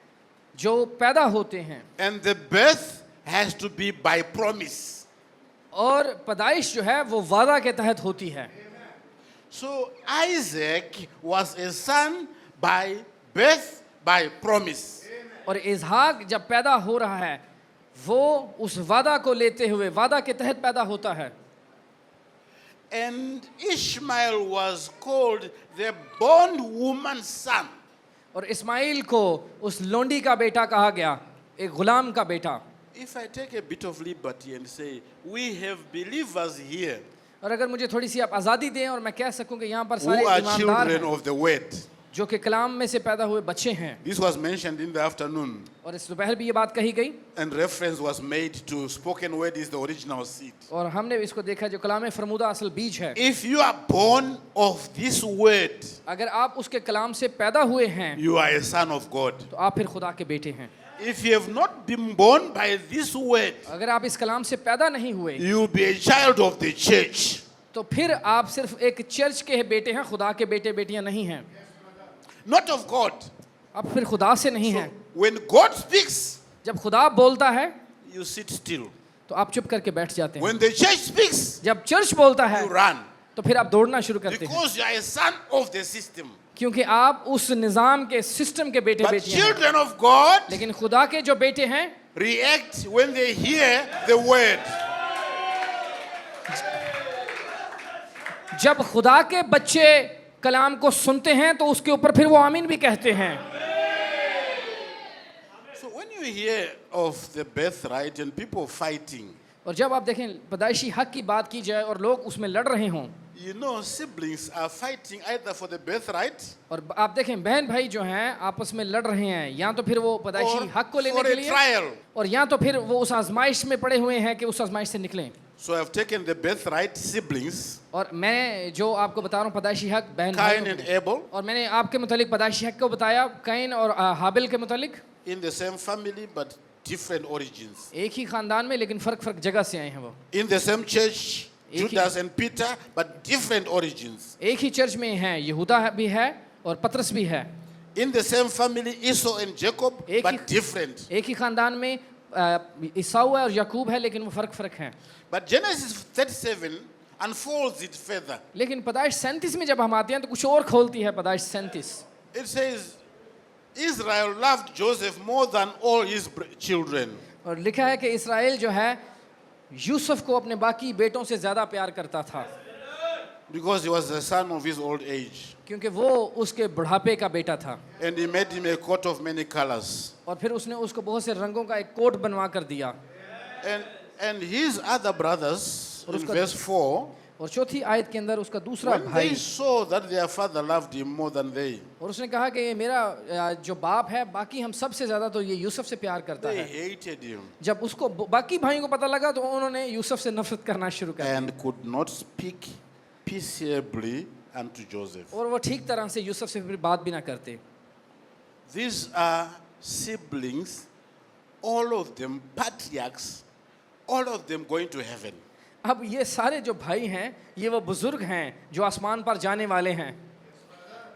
जो पैदा होते हैं,
And the birth has to be by promise.
और पैदाइश जो है वो वादा के तहत होती है।
So Isaac was a son by birth, by promise.
और इसहाक जब पैदा हो रहा है वो उस वादा को लेते हुए वादा के तहत पैदा होता है।
And Ishmael was called the bondwoman's son.
और इस्माइल को उस लोंडी का बेटा कहा गया, एक गुलाम का बेटा।
If I take a bit of liberty and say, we have believers here
और अगर मुझे थोड़ी सी आप आज़ादी दें और मैं कह सकूं कि यहाँ पर
who
सारे
are
ईमानदार
children
हैं
of the word.
जो कि कलाम में से पैदा हुए बच्चे हैं।
This was mentioned in the afternoon,
और इस दोपहर भी ये बात कही गई
and reference was made to spoken word is the original seed.
और हमने इसको देखा जो कलाम फरमूदा असल बीज है।
If you are born of this word,
अगर आप उसके कलाम से पैदा हुए हैं
you are a son of God.
तो आप फिर खुदा के बेटे हैं।
If you have not been born by this word,
अगर आप इस कलाम से पैदा नहीं हुए
you will be a child of the church.
तो फिर आप सिर्फ एक चर्च के बेटे हैं, खुदा के बेटे बेटियां नहीं हैं।
Not of God.
आप फिर खुदा से नहीं हैं।
When God speaks,
जब खुदा बोलता है
you sit still.
तो आप चुप करके बैठ जाते हैं।
When the church speaks,
जब चर्च बोलता है
you run.
तो फिर आप दौड़ना शुरू करते हैं,
Because you are a son of the system.
क्योंकि आप उस निज़ाम के सिस्टम के बेटे
But
बेटियां हैं।
children of God
लेकिन खुदा के जो बेटे हैं
react when they hear the word.
जब खुदा के बच्चे कलाम को सुनते हैं तो उसके ऊपर फिर वो आमीन भी कहते हैं।
So when you hear of the birthright and people fighting,
और जब आप देखें पैदाइशी हक की बात की जाए और लोग उसमें लड़ रहे हों,
you know siblings are fighting either for the birthright
और आप देखें बहन भाई जो हैं आपस में लड़ रहे हैं, या तो फिर वो पैदाइशी
or
हक को लेने
for
के
a
लिए,
trial.
और या तो फिर वो उस आजमाइश में पड़े हुए हैं कि उस आजमाइश से निकलें।
So I've taken the birthright siblings,
और मैं जो आपको बता रहा हूँ पैदाइशी हक बहन
Cain
भाई,
and Abel,
और मैंने आपके मुतालिक पैदाइशी हक को बताया कैन और हाबिल के मुतालिक,
in the same family but different origins.
एक ही खानदान में लेकिन फ़र्क फ़र्क जगह से आए हैं वो।
In the same church,
एक ही-
Judas and Peter, but different origins.
एक ही चर्च में हैं, यहूदा भी है और पतरस भी है।
In the same family, Esau and Jacob,
एक
but
ही-
different.
एक ही खानदान में ईसाऊ है और याकूब है, लेकिन वो फ़र्क फ़र्क हैं।
But Genesis 37 unfolds it further.
लेकिन पैदाइश 37 में जब हम आते हैं तो कुछ और खोलती है पैदाइश 37।
It says, Israel loved Joseph more than all his children.
और लिखा है कि इसराइल जो है यूसुफ को अपने बाकी बेटों से ज़्यादा प्यार करता था,
Because he was the son of his old age.
क्योंकि वो उसके बुढ़ापे का बेटा था।
And he made him a coat of many colors.
और फिर उसने उसको बहुत से रंगों का एक कोट बनवा कर दिया।
And his other brothers, in verse 4,
और चौथी आयत के अंदर उसका दूसरा
when
भाई,
they saw that their father loved him more than they,
और उसने कहा कि ये मेरा जो बाप है बाकी हम सबसे ज़्यादा तो ये यूसुफ से प्यार करता
they
है।
hated him
जब उसको बाकी भाइयों को पता लगा तो उन्होंने यूसुफ से नफरत करना शुरू कर दी,
and could not speak peaceably unto Joseph.
और वो ठीक तरह से यूसुफ से फिर बात भी ना करते।
These are siblings, all of them patriarchs, all of them going to heaven.
अब ये सारे जो भाई हैं ये वो बुजुर्ग हैं जो आसमान पर जाने वाले हैं,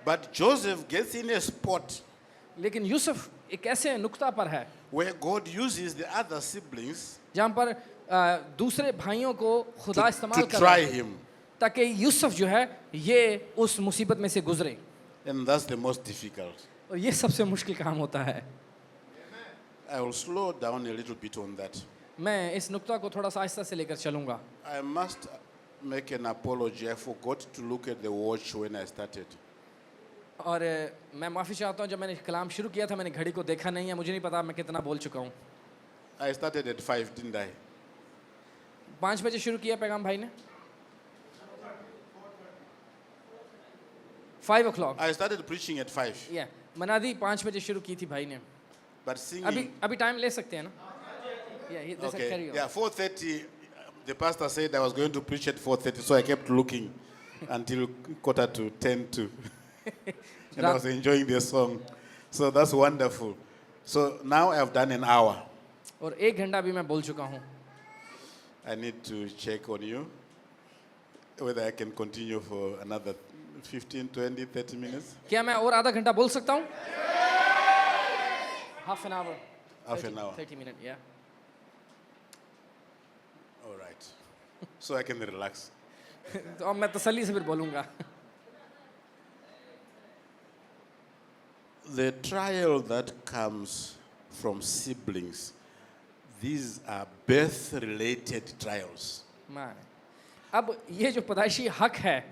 But Joseph gets in a spot
लेकिन यूसुफ एक ऐसे नुक्ता पर है
where God uses the other siblings
जहाँ पर दूसरे भाइयों को खुदा
to
इस्तेमाल कर
try
रहा है
him.
ताकि यूसुफ जो है ये उस मुसीबत में से गुजरे,
And that's the most difficult.
और ये सबसे मुश्किल काम होता है।
I will slow down a little bit on that.
मैं इस नुक्ता को थोड़ा सा आहिस्ता से लेकर चलूँगा।
I must make an apology. I forgot to look at the watch when I started.
और मैं माफ़ी चाहता हूँ, जब मैंने कलाम शुरू किया था मैंने घड़ी को देखा नहीं है, मुझे नहीं पता मैं कितना बोल चुका हूँ।
I started at 5, didn't I?
5 बजे शुरू किया पैगाम भाई ने, 5 o'clock।
I started preaching at 5.
या मनादी 5 बजे शुरू की थी भाई ने।
But singing...
अभी टाइम ले सकते हैं ना?
Okay. Yeah, 4:30. The pastor said I was going to preach at 4:30, so I kept looking until 9:45 to. And I was enjoying the song. So that's wonderful. So now I have done an hour.
और 1 घंटा भी मैं बोल चुका हूँ।
I need to check on you whether I can continue for another 15, 20, 30 minutes.
क्या मैं और आधा घंटा बोल सकता हूँ? Half an hour.
Half an hour.
30 minutes, yeah.
All right. So I can relax.
तो अब मैं तसल्ली से फिर बोलूँगा।
The trial that comes from siblings, these are birth-related trials.
अब ये जो पैदाइशी हक है,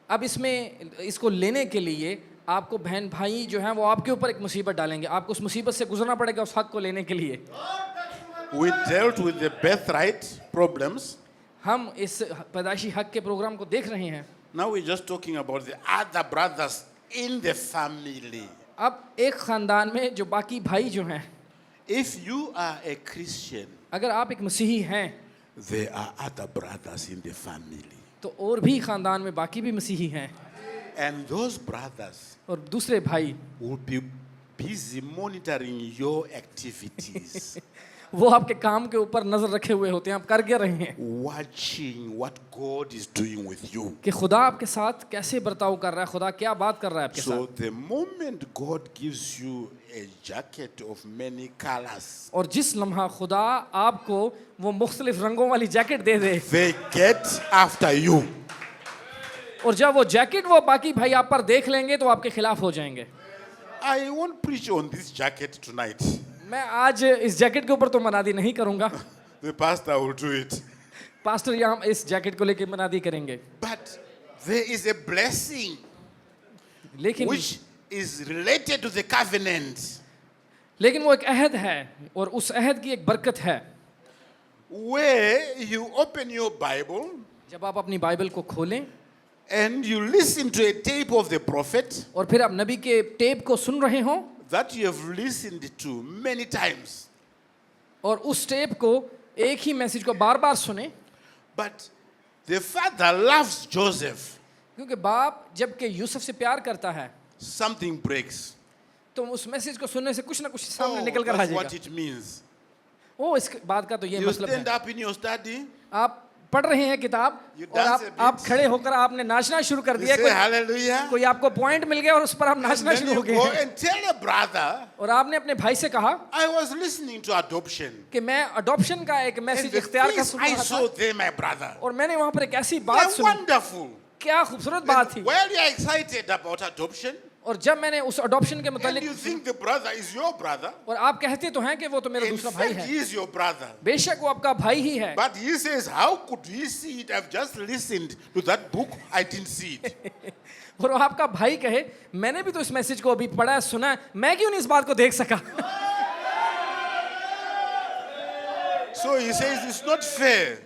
अब इसमें इसको लेने के लिए आपको बहन भाई जो हैं वो आपके ऊपर एक मुसीबत डालेंगे, आपको उस मुसीबत से गुजरना पड़ेगा उस हक को लेने के लिए।
We dealt with the birthright problems.
हम इस पैदाइशी हक के प्रोग्राम को देख रहे हैं।
Now we're just talking about the other brothers in the family.
अब एक खानदान में जो बाकी भाई जो हैं,
If you are a Christian,
अगर आप एक मसीही हैं
there are other brothers in the family.
तो और भी खानदान में बाकी भी मसीही हैं,
And those brothers
और दूसरे भाई
will be busy monitoring your activities,
वो आपके काम के ऊपर नजर रखे हुए होते हैं, आप कर क्या रहे हैं,
watching what God is doing with you.
कि खुदा आपके साथ कैसे बर्ताव कर रहा है, खुदा क्या बात कर रहा है आपके
So
साथ।
the moment God gives you a jacket of many colors,
और जिस लम्हा खुदा आपको वो मुख्तलिफ रंगों वाली jacket they they,
they get after you.
और जब वो जैकेट वो बाकी भाई आप पर देख लेंगे तो आपके खिलाफ हो जाएंगे।
I won't preach on this jacket tonight.
मैं आज इस जैकेट के ऊपर तो मनादी नहीं करूंगा,
The pastor will do it.
Pastor यहाँ इस जैकेट को लेकर मनादी करेंगे।
But there is a blessing
लेकिन
which is related to the covenant.
लेकिन वो एक अहद है और उस अहद की एक बरकत है।
Where you open your Bible
जब आप अपनी बाइबल को खोलें
and you listen to a tape of the prophet
और फिर आप नबी के टेप को सुन रहे हो
that you have listened to many times.
और उस टेप को एक ही मैसेज को बार बार सुने,
But the father loves Joseph.
क्योंकि बाप जबकि यूसुफ से प्यार करता है
Something breaks.
तो उस मैसेज को सुनने से कुछ ना कुछ सामने
Oh,
निकल कर आ
that's
जाएगा।
what it means.
ओ इस बात का तो ये
You
मतलब
stand
है,
up in your study,
आप पढ़ रहे हैं किताब
You
और
dance a bit.
आप खड़े होकर आपने नाचना शुरू कर
you
दिया,
say hallelujah,
कोई आपको पॉइंट मिल गया और उस पर आप
and
नाचना
then
शुरू हो
you
गए
go
हैं।
and tell a brother,
और आपने अपने भाई से कहा
I was listening to adoption.
कि मैं अडॉप्शन का एक
And
मैसेज
the
इख्तियार का
things
सुन
I
रहा
saw
था
there, my brother,
और मैंने वहां पर एक ऐसी बात
they're
सुनी,
wonderful.
क्या खूबसूरत बात थी।
Well, you're excited about adoption,
और जब मैंने उस अडॉप्शन के
and
मुतालिक
you think the brother is your brother.
और आप कहते तो हैं कि वो तो मेरा
In
दूसरा भाई
fact,
है,
he is your brother.
बेशक वो आपका भाई ही है,
But he says, how could he see it? I've just listened to that book. I didn't see it.
और वो आपका भाई कहे मैंने भी तो इस मैसेज को अभी पढ़ा है, सुना है, मैं क्यों नहीं इस बात को देख सका।
So he says, it's not fair.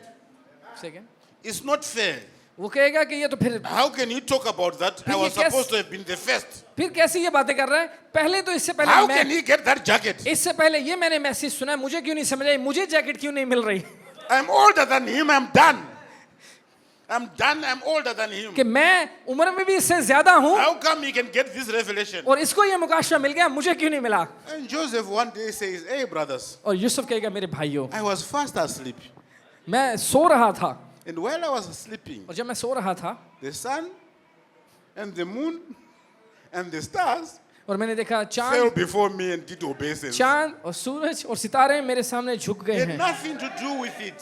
Second
It's not fair.
वो कहेगा कि ये तो फिर
How can you talk about that? I
But
was
you guess-
supposed to have been the first.
फिर कैसी ये बातें कर रहा है, पहले तो इससे पहले
How
मैं
can he get that jacket?
इससे पहले ये मैंने मैसेज सुना है, मुझे क्यों नहीं समझ आई, मुझे जैकेट क्यों नहीं मिल रही,
I'm older than him. I'm done. I'm done. I'm older than him.
कि मैं उम्र में भी इससे ज्यादा हूँ
How come he can get this revelation?
और इसको ये मुकाशफा मिल गया, मुझे क्यों नहीं मिला।
And Joseph one day says, hey brothers,
और यूसुफ कहेगा मेरे भाइयों
I was fast asleep.
मैं सो रहा था
And while I was sleeping,
और जब मैं सो रहा था
the sun and the moon and the stars
और मैंने देखा
fell
चांद
before me and did obeisance.
चांद और सूरज और सितारे मेरे सामने झुक गए
It had
हैं
nothing to do with it.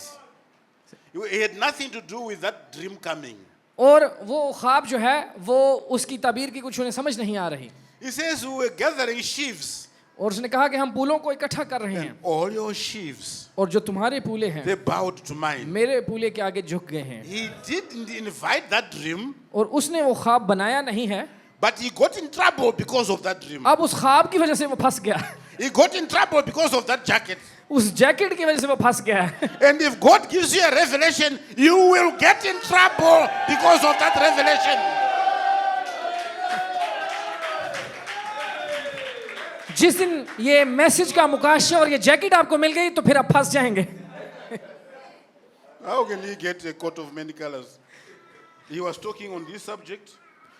It had nothing to do with that dream coming.
और वो ख्वाब जो है वो उसकी ताबीर की कुछ उन्हें समझ नहीं आ रही
He says we were gathering sheaves.
और उसने कहा कि हम पूलों को इकट्ठा कर रहे हैं
All your sheaves,
और जो तुम्हारे पूले हैं
they bowed to mine.
मेरे पूले के आगे झुक गए हैं
He didn't invite that dream,
और उसने वो ख्वाब बनाया नहीं है
but he got in trouble because of that dream.
अब उस ख्वाब की वजह से वो फंस गया
He got in trouble because of that jacket.
उस जैकेट की वजह से वो फंस गया है
And if God gives you a revelation, you will get in trouble because of that revelation.
जिस दिन ये मैसेज का मुकाशा और ये जैकेट आपको मिल गई तो फिर आप फंस जाएंगे
How can he get a coat of many colors? He was talking on this subject.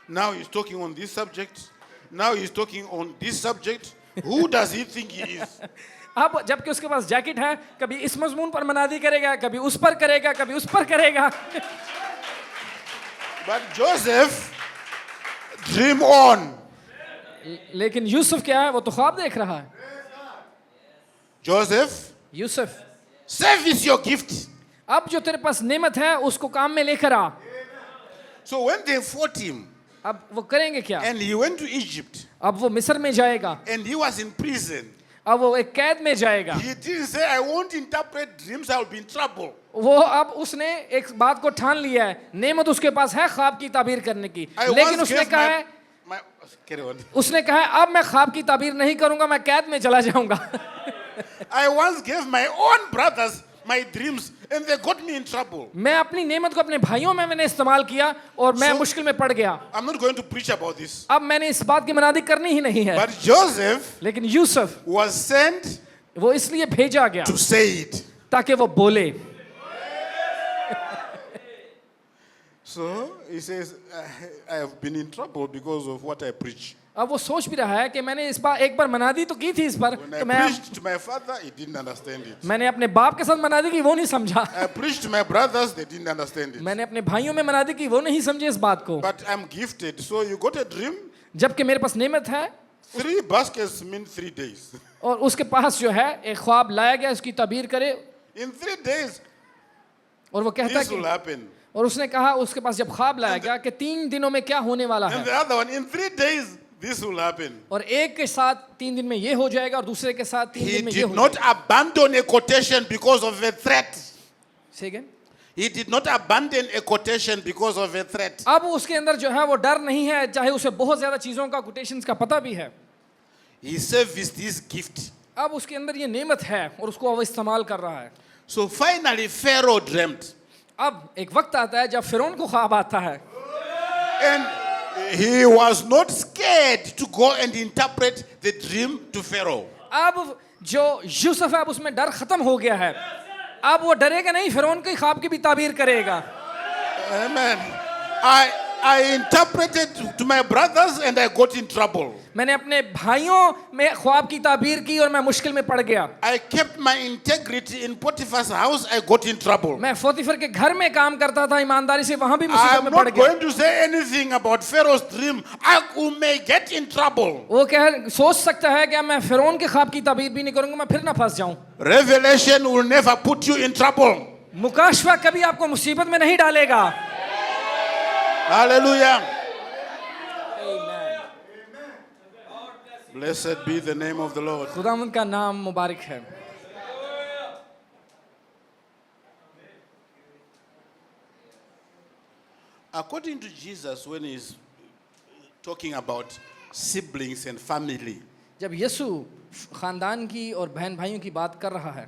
Now he's talking on this subject. Now he's talking on this subject. Who does he think he is?
अब जबकि उसके पास jacket है कभी इस मजमून पर मनादी करेगा कभी उस पर करेगा कभी उस पर करेगा
But Joseph, dream on.
लेकिन यूसुफ क्या है वो तो ख्वाब देख रहा है
Joseph,
Yusuf
service your gift.
अब जो तेरे पास नेमत है उसको काम में लेकर आ
So when they fought him
अब वो करेंगे क्या
and he went to Egypt
अब वो मिस्र में जाएगा
and he was in prison,
अब वो एक कैद में जाएगा
he didn't say, I won't interpret dreams, I'll be in trouble.
वो अब उसने एक बात को ठान लिया है नेमत उसके पास है ख्वाब की ताबीर करने की
I
लेकिन
once
उसने
gave
कहा है
my carry on.
उसने कहा है अब मैं ख्वाब की ताबीर नहीं करूंगा मैं कैद में चला जाऊंगा
I once gave my own brothers my dreams and they got me in trouble.
मैं अपनी नेमत को अपने भाइयों में मैंने इस्तेमाल किया और मैं
So-
मुश्किल में पड़ गया
I'm not going to preach about this.
अब मैंने इस बात की मनादी करनी ही नहीं है
But Joseph
लेकिन यूसुफ
was sent
वो इसलिए भेजा गया
to say it.
ताकि वो बोले
So he says, I have been in trouble because of what I preach.
अब वो सोच भी रहा है कि मैंने इस बार एक बार मनादी तो की थी इस पर
When I
तो मैं
preached to my father, he didn't understand it.
मैंने अपने बाप के साथ मनादी की वो नहीं समझा
I preached to my brothers, they didn't understand it.
मैंने अपने भाइयों में मनादी की वो नहीं समझे इस बात को
But I'm gifted, so you got a dream.
जबकि मेरे पास नेमत है
3 baskets mean 3 days.
और उसके पास जो है एक ख्वाब लाया गया उसकी ताबीर करे
In 3 days,
और वो कहता है
this will
कि
happen.
और उसने कहा उसके पास जब ख्वाब लाया गया कि 3 दिनों में क्या होने वाला
And
है
the other one, in 3 days, this will happen.
और एक के साथ 3 दिन में ये हो जाएगा और दूसरे के साथ 3
He
दिन में ये
did
हो
not
जाएगा
abandon a quotation because of a threat.
Say again?
He did not abandon a quotation because of a threat.
अब उसके अंदर जो है वो डर नहीं है चाहे उसे बहुत ज्यादा चीजों का कोटेशंस का पता भी है
He serviced this gift.
अब उसके अंदर ये नेमत है और उसको वो इस्तेमाल कर रहा है
So finally, Pharaoh dreamt.
अब एक वक्त आता है जब फिरौन को ख्वाब आता है
And he was not scared to go and interpret the dream to Pharaoh.
अब जो यूसुफ है अब उसमें डर खत्म हो गया है अब वो डरेगा नहीं फिरौन के ख्वाब की भी ताबीर करेगा
Amen. I interpreted to my brothers and I got in trouble.
मैंने अपने भाइयों में ख्वाब की ताबीर की और मैं मुश्किल में पड़ गया
I kept my integrity in Potiphar's house. I got in trouble.
मैं फोतिफर के घर में काम करता था ईमानदारी से वहां भी मुसीबत
I'm
में पड़
not
गया
going to say anything about Pharaoh's dream. I may get in trouble.
वो सोच सकता है कि मैं फिरौन के ख्वाब की ताबीर भी नहीं करूंगा मैं फिर ना फंस जाऊं
Revelation will never put you in trouble.
मुकाशवा कभी आपको मुसीबत में नहीं डालेगा
Hallelujah. Blessed be the name of the Lord.
खुदावंद का नाम मुबारक है
According to Jesus, when he's talking about siblings and family,
जब यीशु खानदान की और बहन भाइयों की बात कर रहा है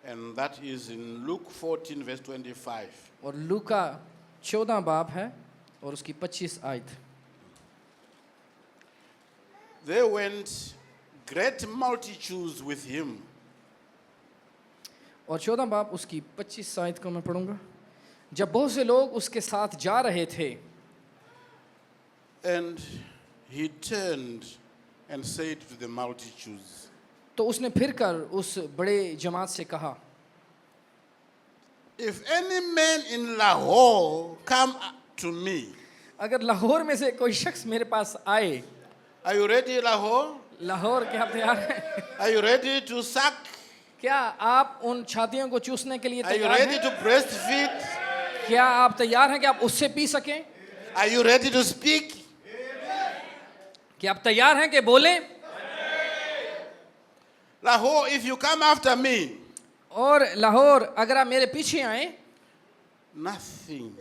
and that is in Luke 14, verse 25.
और लूका 14 बाब है और उसकी 25 आयत
There went great multitudes with him,
और 14 बाब उसकी 25 आयत को मैं पढ़ूंगा जब बहुत से लोग उसके साथ जा रहे थे
and he turned and said to the multitudes,
तो उसने फिर कर उस बड़े जमात से कहा
If any man in Lahore come to me,
अगर लाहौर में से कोई शख्स मेरे पास आए,
are you ready, Lahore?
Lahore क्या आप तैयार हैं?
Are you ready to suck?
क्या आप उन छातियों को चूसने के लिए
Are you
तैयार
ready
हैं?
to breastfeed?
क्या आप तैयार हैं कि आप उससे पी सकें?
Are you ready to speak?
क्या आप तैयार हैं कि बोलें?
Lahore, if you come after me,
और लाहौर अगर आप मेरे पीछे आए,
nothing.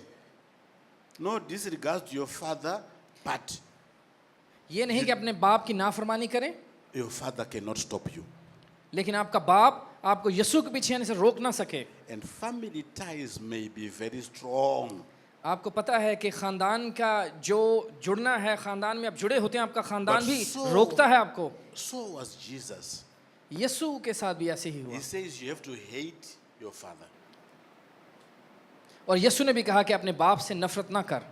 No disregard to your father, but
ये नहीं कि अपने बाप की नाफरमानी करें,
your father cannot stop you.
लेकिन आपका बाप आपको यीशु के पीछे आने से रोक ना सके।
And family ties may be very strong.
आपको पता है कि खानदान का जो जुड़ना है, खानदान में आप जुड़े होते हैं, आपका खानदान भी रोकता है आपको।
So was Jesus.
यीशु के साथ भी ऐसे ही हुआ।
He says you have to hate your father
और यीशु ने भी कहा कि अपने बाप से नफरत ना कर,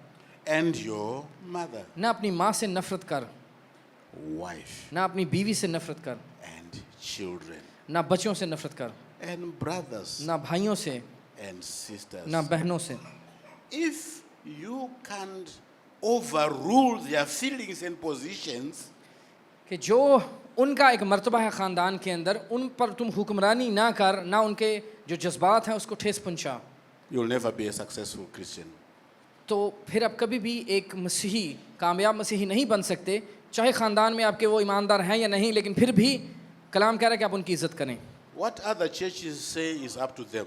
and your mother,
ना अपनी माँ से नफरत कर,
wife,
ना अपनी बीवी से नफरत कर,
and children,
ना बच्चों से नफरत कर,
and brothers,
ना भाइयों से,
and sisters.
ना बहनों से।
If you can't overrule their feelings and positions,
कि जो उनका एक मर्तबा है ख़ानदान के अंदर, उन पर तुम हुक्मरानी ना कर, ना उनके जो जज्बात हैं उसको ठेस पहुँचा,
you'll never be a successful Christian.
तो फिर आप कभी भी एक मसीही, कामयाब मसीही नहीं बन सकते। चाहे ख़ानदान में आपके वो ईमानदार हैं या नहीं, लेकिन फिर भी कलाम कह रहा है कि आप उनकी इज़्ज़त करें।
What other churches say is up to them.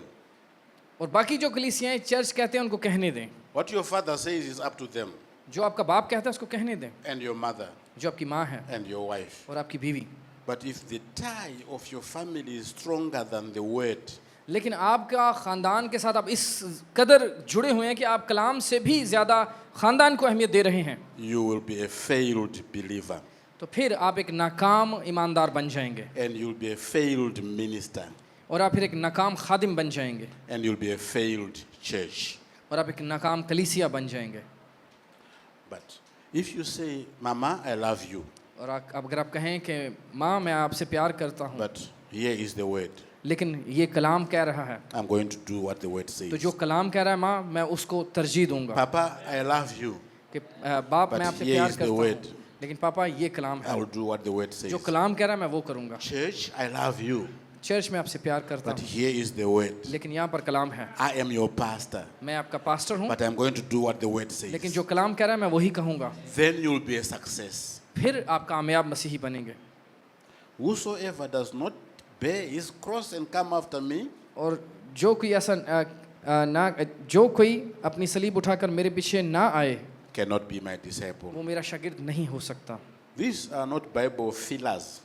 और बाकी जो कलीसियाएँ चर्च कहते हैं उनको कहने दें,
What your father says is up to them,
जो आपका बाप कहता है उसको कहने दें,
and your mother,
जो आपकी माँ है
and your wife.
और आपकी बीवी।
But if the tie of your family is stronger than the word,
लेकिन आपका ख़ानदान के साथ आप इस कदर जुड़े हुए हैं कि आप कलाम से भी ज़्यादा ख़ानदान को अहमियत दे रहे हैं,
you will be a failed believer,
तो फिर आप एक नाकाम ईमानदार बन जाएंगे,
and you'll be a failed minister,
और आप फिर एक नाकाम खादिम बन जाएंगे,
and you'll be a failed church.
और आप एक नाकाम कलीसिया बन जाएंगे।
But if you say, Mama, I love you,
और अगर आप कहें कि माँ मैं आपसे प्यार करता हूँ,
but here is the word,
लेकिन ये कलाम कह रहा है,
I'm going to do what the word
तो
says.
जो कलाम कह रहा है माँ मैं उसको तरजीह दूंगा।
Papa, I love you,
कि बाप
But
मैं आपसे
here
प्यार
is the
करता
word.
हूँ, लेकिन पापा ये कलाम
I
है,
will do what the word says.
जो कलाम कह रहा है मैं वो करूँगा।
Church, I love you,
church में आपसे प्यार करता
but
हूँ,
here is the word.
लेकिन यहाँ पर कलाम है,
I am your pastor,
मैं आपका पास्टर हूँ,
but I'm going to do what the word says.
लेकिन जो कलाम कह रहा है मैं वही कहूँगा।
Then you'll be a success.
फिर आप कामयाब मसीही बनेंगे।
Whosoever does not bear his cross and come after me,
और जो कोई ऐसा जो कोई अपनी सलीब उठाकर मेरे पीछे ना आए,
cannot be my disciple.
वो मेरा शागिर्द नहीं हो सकता।
These are not Bible fillers,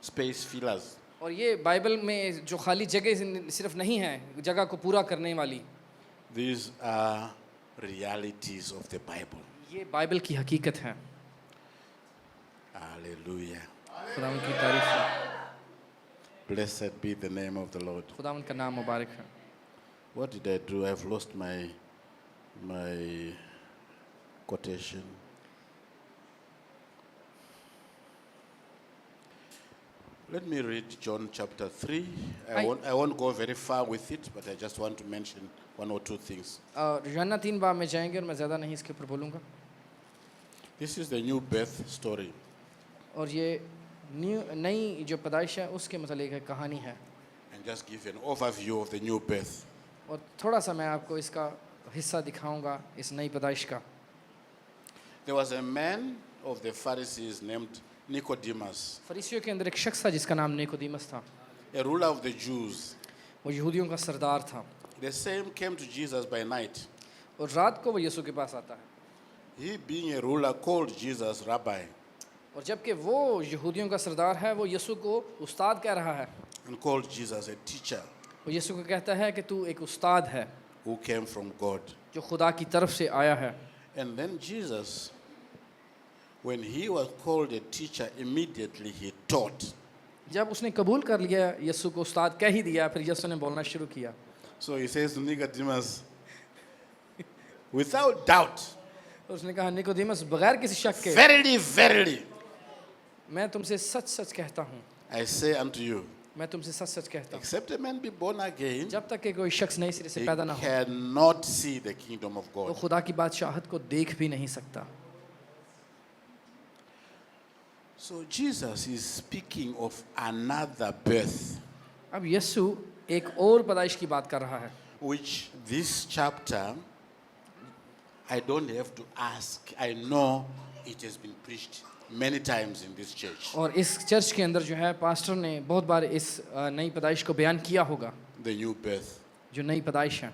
space fillers.
और ये बाइबल में जो खाली जगह सिर्फ नहीं है जगह को पूरा करने वाली,
These are realities of the Bible.
ये बाइबल की हकीकत है।
Hallelujah.
खुदावंद की तारीफ है,
Blessed be the name of the Lord.
खुदावंद का नाम मुबारक है।
What did I do? I've lost my quotation. Let me read John chapter 3. I won't go very far with it, but I just want to mention one or two things.
और यूहन्ना 3 बाब में जाएंगे और मैं ज़्यादा नहीं इसके ऊपर बोलूँगा।
This is the new birth story.
और ये नई जो पैदाइश है उसके मतलब एक कहानी है,
And just give an overview of the new birth.
और थोड़ा सा मैं आपको इसका हिस्सा दिखाऊंगा इस नई पैदाइश का।
There was a man of the Pharisees named Nicodemus,
फरीसियों के अंदर एक शख्स था जिसका नाम निकोदेमस था,
a ruler of the Jews.
वो यहूदियों का सरदार था,
The same came to Jesus by night.
और रात को वो यीशु के पास आता है,
He, being a ruler, called Jesus Rabbi
और जबकि वो यहूदियों का सरदार है, वो यीशु को उस्ताद कह रहा है,
and called Jesus a teacher
वो यीशु को कहता है कि तू एक उस्ताद है
who came from God.
जो खुदा की तरफ से आया है।
And then Jesus, when he was called a teacher, immediately he taught.
जब उसने कबूल कर लिया यीशु को उस्ताद कह ही दिया, फिर यीशु ने बोलना शुरू किया।
So he says to Nicodemus, without doubt,
उसने कहा निकोदेमस बगैर किसी शक के
verily, verily,
मैं तुमसे सच सच कहता हूँ,
I say unto you,
मैं तुमसे सच सच कहता हूँ,
except a man be born again,
जब तक कि कोई शख्स नए सिरे से
he
पैदा ना हो,
cannot see the kingdom of
वो
God.
खुदा की बादशाहत को देख भी नहीं सकता।
So Jesus is speaking of another birth,
अब यीशु एक और पैदाइश की बात कर रहा है,
which this chapter, I don't have to ask. I know it has been preached many times in this church.
और इस चर्च के अंदर जो है पास्टर ने बहुत बार इस नई पैदाइश को बयान किया होगा,
The new birth.
जो नई पैदाइश है।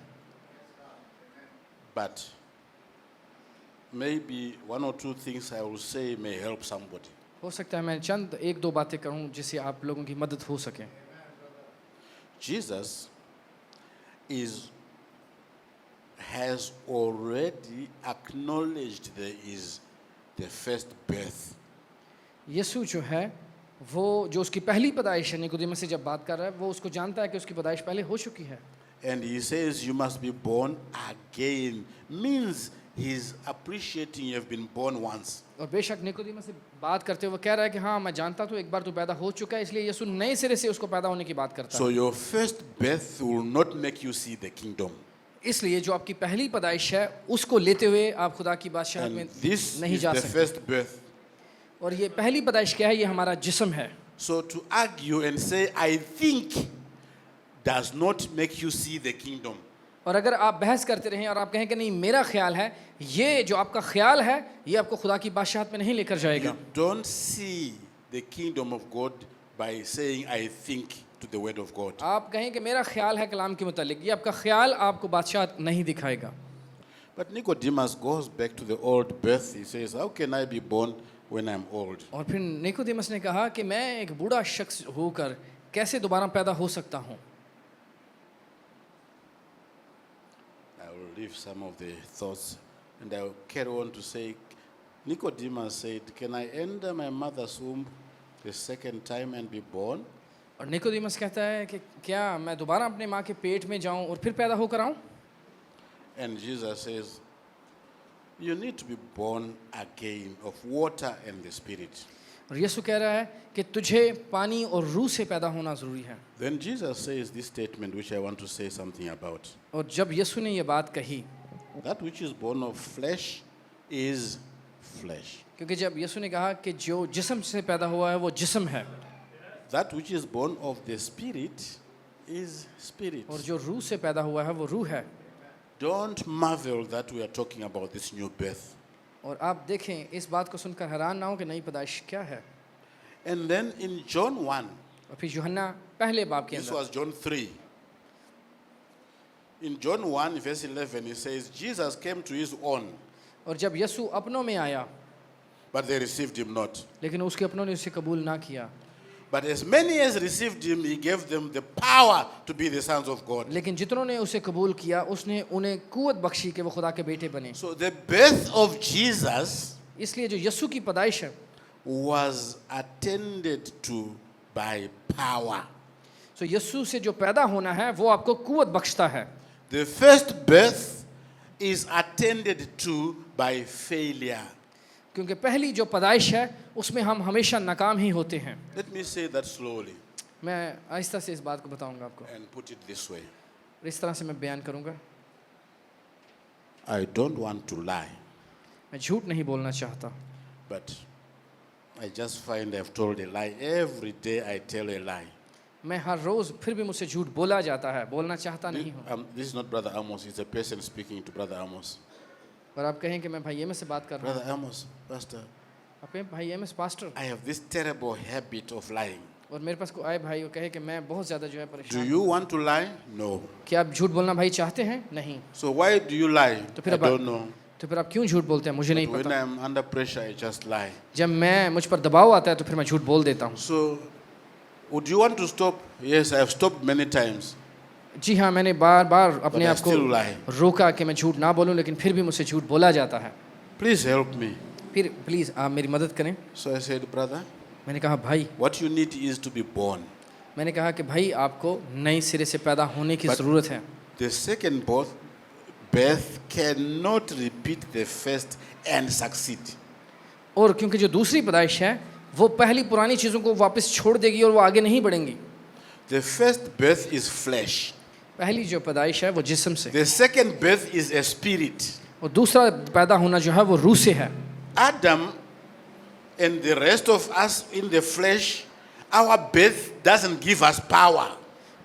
But maybe one or two things I will say may help somebody.
हो सकता है मैं चंद एक दो बातें कहूँ जिससे आप लोगों की मदद हो सके।
Jesus has already acknowledged there is the first birth.
यीशु जो है वो जो उसकी पहली पैदाइश है, निकोदेमस से जब बात कर रहा है वो उसको जानता है कि उसकी पैदाइश पहले हो चुकी है।
And he says you must be born again. Means he's appreciating you have been born once.
और बेशक निकोदेमस से बात करते हुए वो कह रहा है कि हाँ मैं जानता हूँ एक बार तो पैदा हो चुका है, इसलिए यीशु नए सिरे से उसको पैदा होने की बात करता
So
है।
your first birth will not make you see the kingdom.
इसलिए जो आपकी पहली पैदाइश है उसको लेते हुए आप खुदा की बादशाहत
And
में
this
नहीं
is
जा
the
सकते।
first birth.
और ये पहली पैदाइश क्या है? ये हमारा जिस्म है।
So to argue and say I think does not make you see the kingdom.
और अगर आप बहस करते रहें और आप कहें कि नहीं मेरा ख्याल है, ये जो आपका ख्याल है ये आपको खुदा की बादशाहत में नहीं लेकर जाएगा।
You don't see the kingdom of God by saying I think to the word of God.
आप कहें कि मेरा ख्याल है कलाम के मुतालिक, ये आपका ख्याल आपको बादशाहत नहीं दिखाएगा।
But Nicodemus goes back to the old birth. He says, how can I be born when I'm old?
और फिर निकोदेमस ने कहा कि मैं एक बूढ़ा शख्स होकर कैसे दोबारा पैदा हो सकता हूँ।
I will leave some of the thoughts and I will carry on to say, Nicodemus said, can I enter my mother's womb the second time and be born?
और निकोदेमस कहता है कि क्या मैं दोबारा अपने माँ के पेट में जाऊँ और फिर पैदा होकर आऊँ?
And Jesus says, you need to be born again of water and the Spirit.
और यीशु कह रहा है कि तुझे पानी और रूह से पैदा होना ज़रूरी है।
Then Jesus says this statement which I want to say something about.
और जब यीशु ने ये बात कही,
That which is born of flesh is flesh.
क्योंकि जब यीशु ने कहा कि जो जिस्म से पैदा हुआ है वो जिस्म है,
That which is born of the Spirit is spirit.
और जो रूह से पैदा हुआ है वो रूह है।
Don't marvel that we are talking about this new birth.
और आप देखें इस बात को सुनकर हैरान ना हो कि नई पैदाइश क्या है।
And then in John 1,
और फिर यूहन्ना पहले बाब के
this
अंदर
was John 3. In John 1 verse 11 it says, Jesus came to his own,
और जब यीशु अपनों में आया
but they received him not.
लेकिन उसके अपनों ने उसे कबूल ना किया,
But as many as received him, he gave them the power to be the sons of God.
लेकिन जितनों ने उसे कबूल किया उसने उन्हें कुव्वत बख्शी कि वो खुदा के बेटे बने।
So the birth of Jesus
इसलिए जो यीशु की पैदाइश है
was attended to by power.
तो यीशु से जो पैदा होना है वो आपको कुव्वत बख्शता है।
The first birth is attended to by failure.
क्योंकि पहली जो पैदाइश है उसमें हम हमेशा नाकाम ही होते हैं।
Let me say that slowly
मैं आहिस्ता से इस बात को बताऊंगा आपको,
and put it this way.
और इस तरह से मैं बयान करूंगा।
I don't want to lie,
मैं झूठ नहीं बोलना चाहता,
but I just find I've told a lie. Every day I tell a lie.
मैं हर रोज़ फिर भी मुझसे झूठ बोला जाता है, बोलना चाहता नहीं हूँ।
This is not Brother Amos, it's a person speaking to Brother Amos.
और आप कहें कि मैं भाई एमएस से बात कर रहा हूँ,
Brother Amos, Pastor,
आप कहें भाई MS pastor,
I have this terrible habit of lying.
और मेरे पास को आए भाई और कहे कि मैं बहुत ज़्यादा जो है
Do
परेशान
you want to lie? No.
क्या आप झूठ बोलना भाई चाहते हैं? नहीं।
So why do you lie?
तो फिर
I
अब
don't know.
तो फिर आप क्यों झूठ बोलते हैं? मुझे नहीं
When
पता।
I'm under pressure, I just lie.
जब मैं मुझ पर दबाव आता है तो फिर मैं झूठ बोल देता हूँ।
So, would you want to stop? Yes, I have stopped many times.
जी हाँ, मैंने बार बार अपने
I
आप
still lie.
को रोका कि मैं झूठ ना बोलूं, लेकिन फिर भी मुझसे झूठ बोला जाता है।
Please help me.
फिर प्लीज़ आप मेरी मदद करें।
So I said, brother,
मैंने कहा भाई,
what you need is to be born.
मैंने कहा कि भाई आपको नए सिरे से पैदा होने की
But-
ज़रूरत है।
The second birth cannot repeat the first and succeed.
और क्योंकि जो दूसरी पैदाइश है वो पहली पुरानी चीज़ों को वापस छोड़ देगी और वो आगे नहीं बढ़ेंगी।
The first birth is flesh.
पहली जो पैदाइश है वो जिस्म से,
The second birth is a spirit.
और दूसरा पैदा होना जो है वो रूह से है.
Adam and the rest of us in the flesh, our birth doesn't give us power.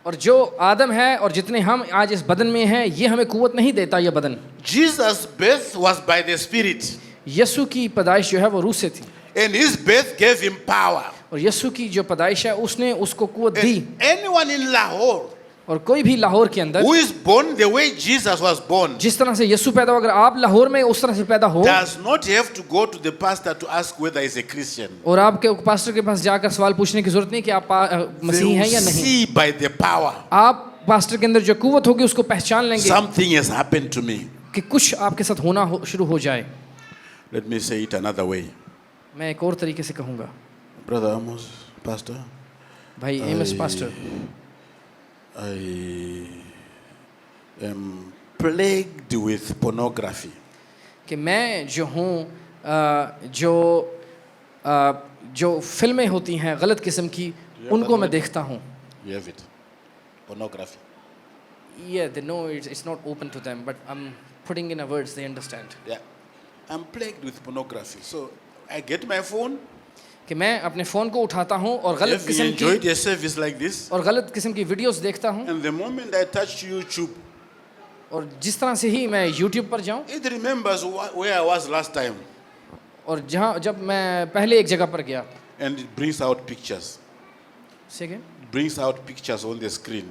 और जो आदम है और जितने हम आज इस बदन में हैं, ये हमें कुव्वत नहीं देता ये बदन.
Jesus' birth was by the spirit,
यीशु की पैदाइश जो है वो रूह से थी,
and his birth gave him power.
और यीशु की जो पैदाइश है उसने उसको कुव्वत दी.
And anyone in Lahore
और कोई भी लाहौर के अंदर
who is born the way Jesus was born
जिस तरह से यीशु पैदा हो, अगर आप लाहौर में उस तरह से पैदा हो
does not have to go to the pastor to ask whether he's a Christian.
और आपके पास्टर के पास जाकर सवाल पूछने की जरूरत नहीं कि आप
They
मसीही हैं
will
या नहीं.
see by the power.
आप पास्टर के अंदर जो कुव्वत होगी उसको पहचान लेंगे
Something has happened to me.
कि कुछ आपके साथ होना शुरू हो जाए.
Let me say it another way.
मैं एक और तरीके से कहूँगा.
Brother Amos, Pastor,
भाई MS pastor,
I am plagued with pornography.
कि मैं जो हूँ जो फिल्में होती हैं गलत किस्म की उनको मैं देखता हूँ.
You have it. Pornography.
Yeah, they know it's not open to them, but I'm putting in a words they understand.
Yeah. I'm plagued with pornography. So I get my phone.
कि मैं अपने फ़ोन को उठाता हूँ और गलत
Have you
किस्म
enjoyed
की
a service like this?
और गलत किस्म की वीडियोस देखता हूँ.
And the moment I touch YouTube,
और जिस तरह से ही मैं YouTube पर जाऊँ
it remembers where I was last time.
और जब मैं पहले एक जगह पर गया,
And it brings out pictures.
ठीक है,
Brings out pictures on the screen.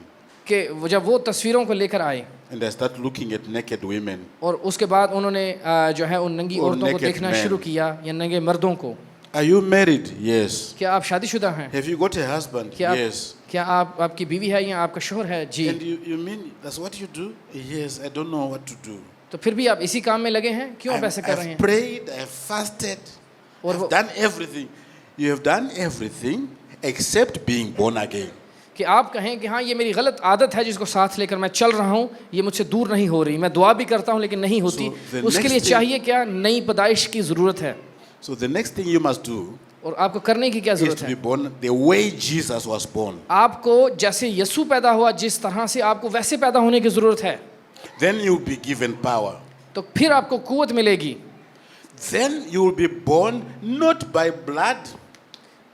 कि जब वो तस्वीरों को लेकर आए
And I start looking at naked women.
और उसके बाद उन्होंने जो है उन नंगी
और
औरतों को
naked
देखना
men.
शुरू किया या नंगे मर्दों को.
Are you married? Yes.
क्या आप शादीशुदा हैं?
Have you got a husband?
क्या
Yes.
क्या आपकी बीवी है या आपका शोहर है? जी.
And you mean that's what you do? Yes, I don't know what to do.
तो फिर भी आप इसी काम में लगे हैं, क्यों आप ऐसा कर रहे
I've
हैं?
prayed, I've fasted,
और
I've
वो-
done everything. You have done everything except being born again.
कि आप कहें कि हाँ ये मेरी गलत आदत है जिसको साथ लेकर मैं चल रहा हूँ, ये मुझसे दूर नहीं हो रही, मैं दुआ भी करता हूँ लेकिन नहीं होती.
So the
उसके
next
लिए
thing-
चाहिए क्या? नई पैदाइश की ज़रूरत है.
So the next thing you must do
और आपको करने की क्या
is
ज़रूरत
to
है?
be born the way Jesus was born.
आपको जैसे यीशु पैदा हुआ जिस तरह से आपको वैसे पैदा होने की ज़रूरत है.
Then you'll be given power.
तो फिर आपको कुव्वत मिलेगी.
Then you will be born not by blood,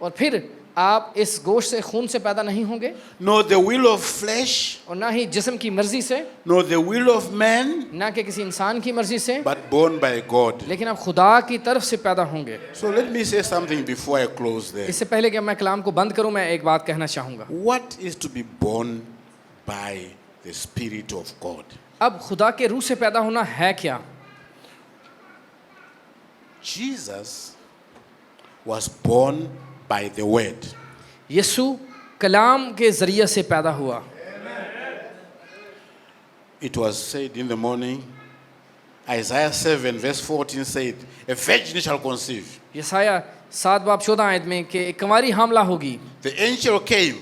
और फिर आप इस गोश्त से खून से पैदा नहीं होंगे
nor the will of flesh,
और ना ही जिस्म की मर्जी से,
nor the will of man,
ना कि किसी इंसान की मर्जी से,
but born by God.
लेकिन आप खुदा की तरफ से पैदा होंगे.
So let me say something before I close there.
इससे पहले कि मैं कलाम को बंद करूं, मैं एक बात कहना चाहूँगा.
What is to be born by the Spirit of God?
अब खुदा के रूह से पैदा होना है क्या?
Jesus was born by the Word.
यीशु कलाम के ज़रिए से पैदा हुआ.
It was said in the morning, Isaiah 7 verse 14 said, a virgin shall conceive.
यसाया 7:14 में कि एक कुंवारी हामला होगी.
The angel came,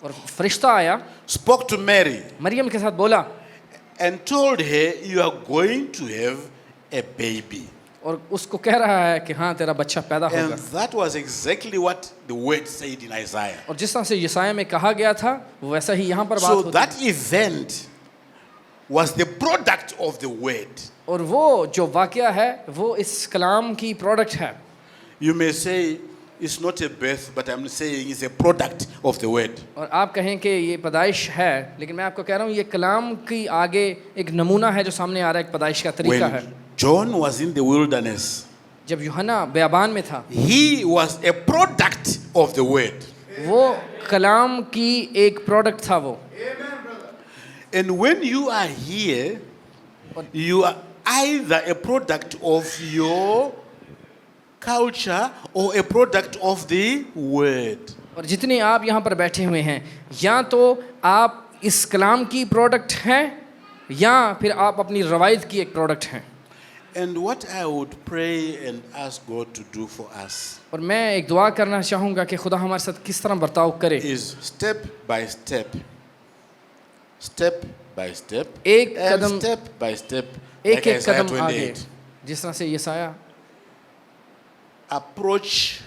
और फरिश्ता आया,
spoke to Mary,
मरियम के साथ बोला
and told her, you are going to have a baby.
और उसको कह रहा है कि हाँ तेरा बच्चा पैदा
And
होगा.
that was exactly what the word said in Isaiah.
और जिस तरह से यसाया में कहा गया था वो वैसा ही यहाँ पर बात
So
होती है.
that event was the product of the word.
और वो जो वाक़या है वो इस कलाम की प्रोडक्ट है.
You may say it's not a birth, but I'm saying it's a product of the word.
और आप कहें कि ये पैदाइश है, लेकिन मैं आपको कह रहा हूँ ये कलाम की आगे एक नमूना है जो सामने आ रहा है, एक पैदाइश का तरीका है.
When John was in the wilderness,
जब यूहन्ना बेयाबान में था,
he was a product of the word.
वो कलाम की एक प्रोडक्ट था वो.
And when you are here, you are either a product of your culture or a product of the word.
और जितने आप यहाँ पर बैठे हुए हैं, या तो आप इस कलाम की प्रोडक्ट हैं या फिर आप अपनी रवायत की एक प्रोडक्ट हैं.
And what I would pray and ask God to do for us
और मैं एक दुआ करना चाहूँगा कि खुदा हमारे साथ किस तरह बर्ताव करे.
is step by step, step by step,
एक
and
Kadam
step by step,
एक
like
एक
Isaiah
कदम आगे,
28.
जिस तरह से यसाया
Approach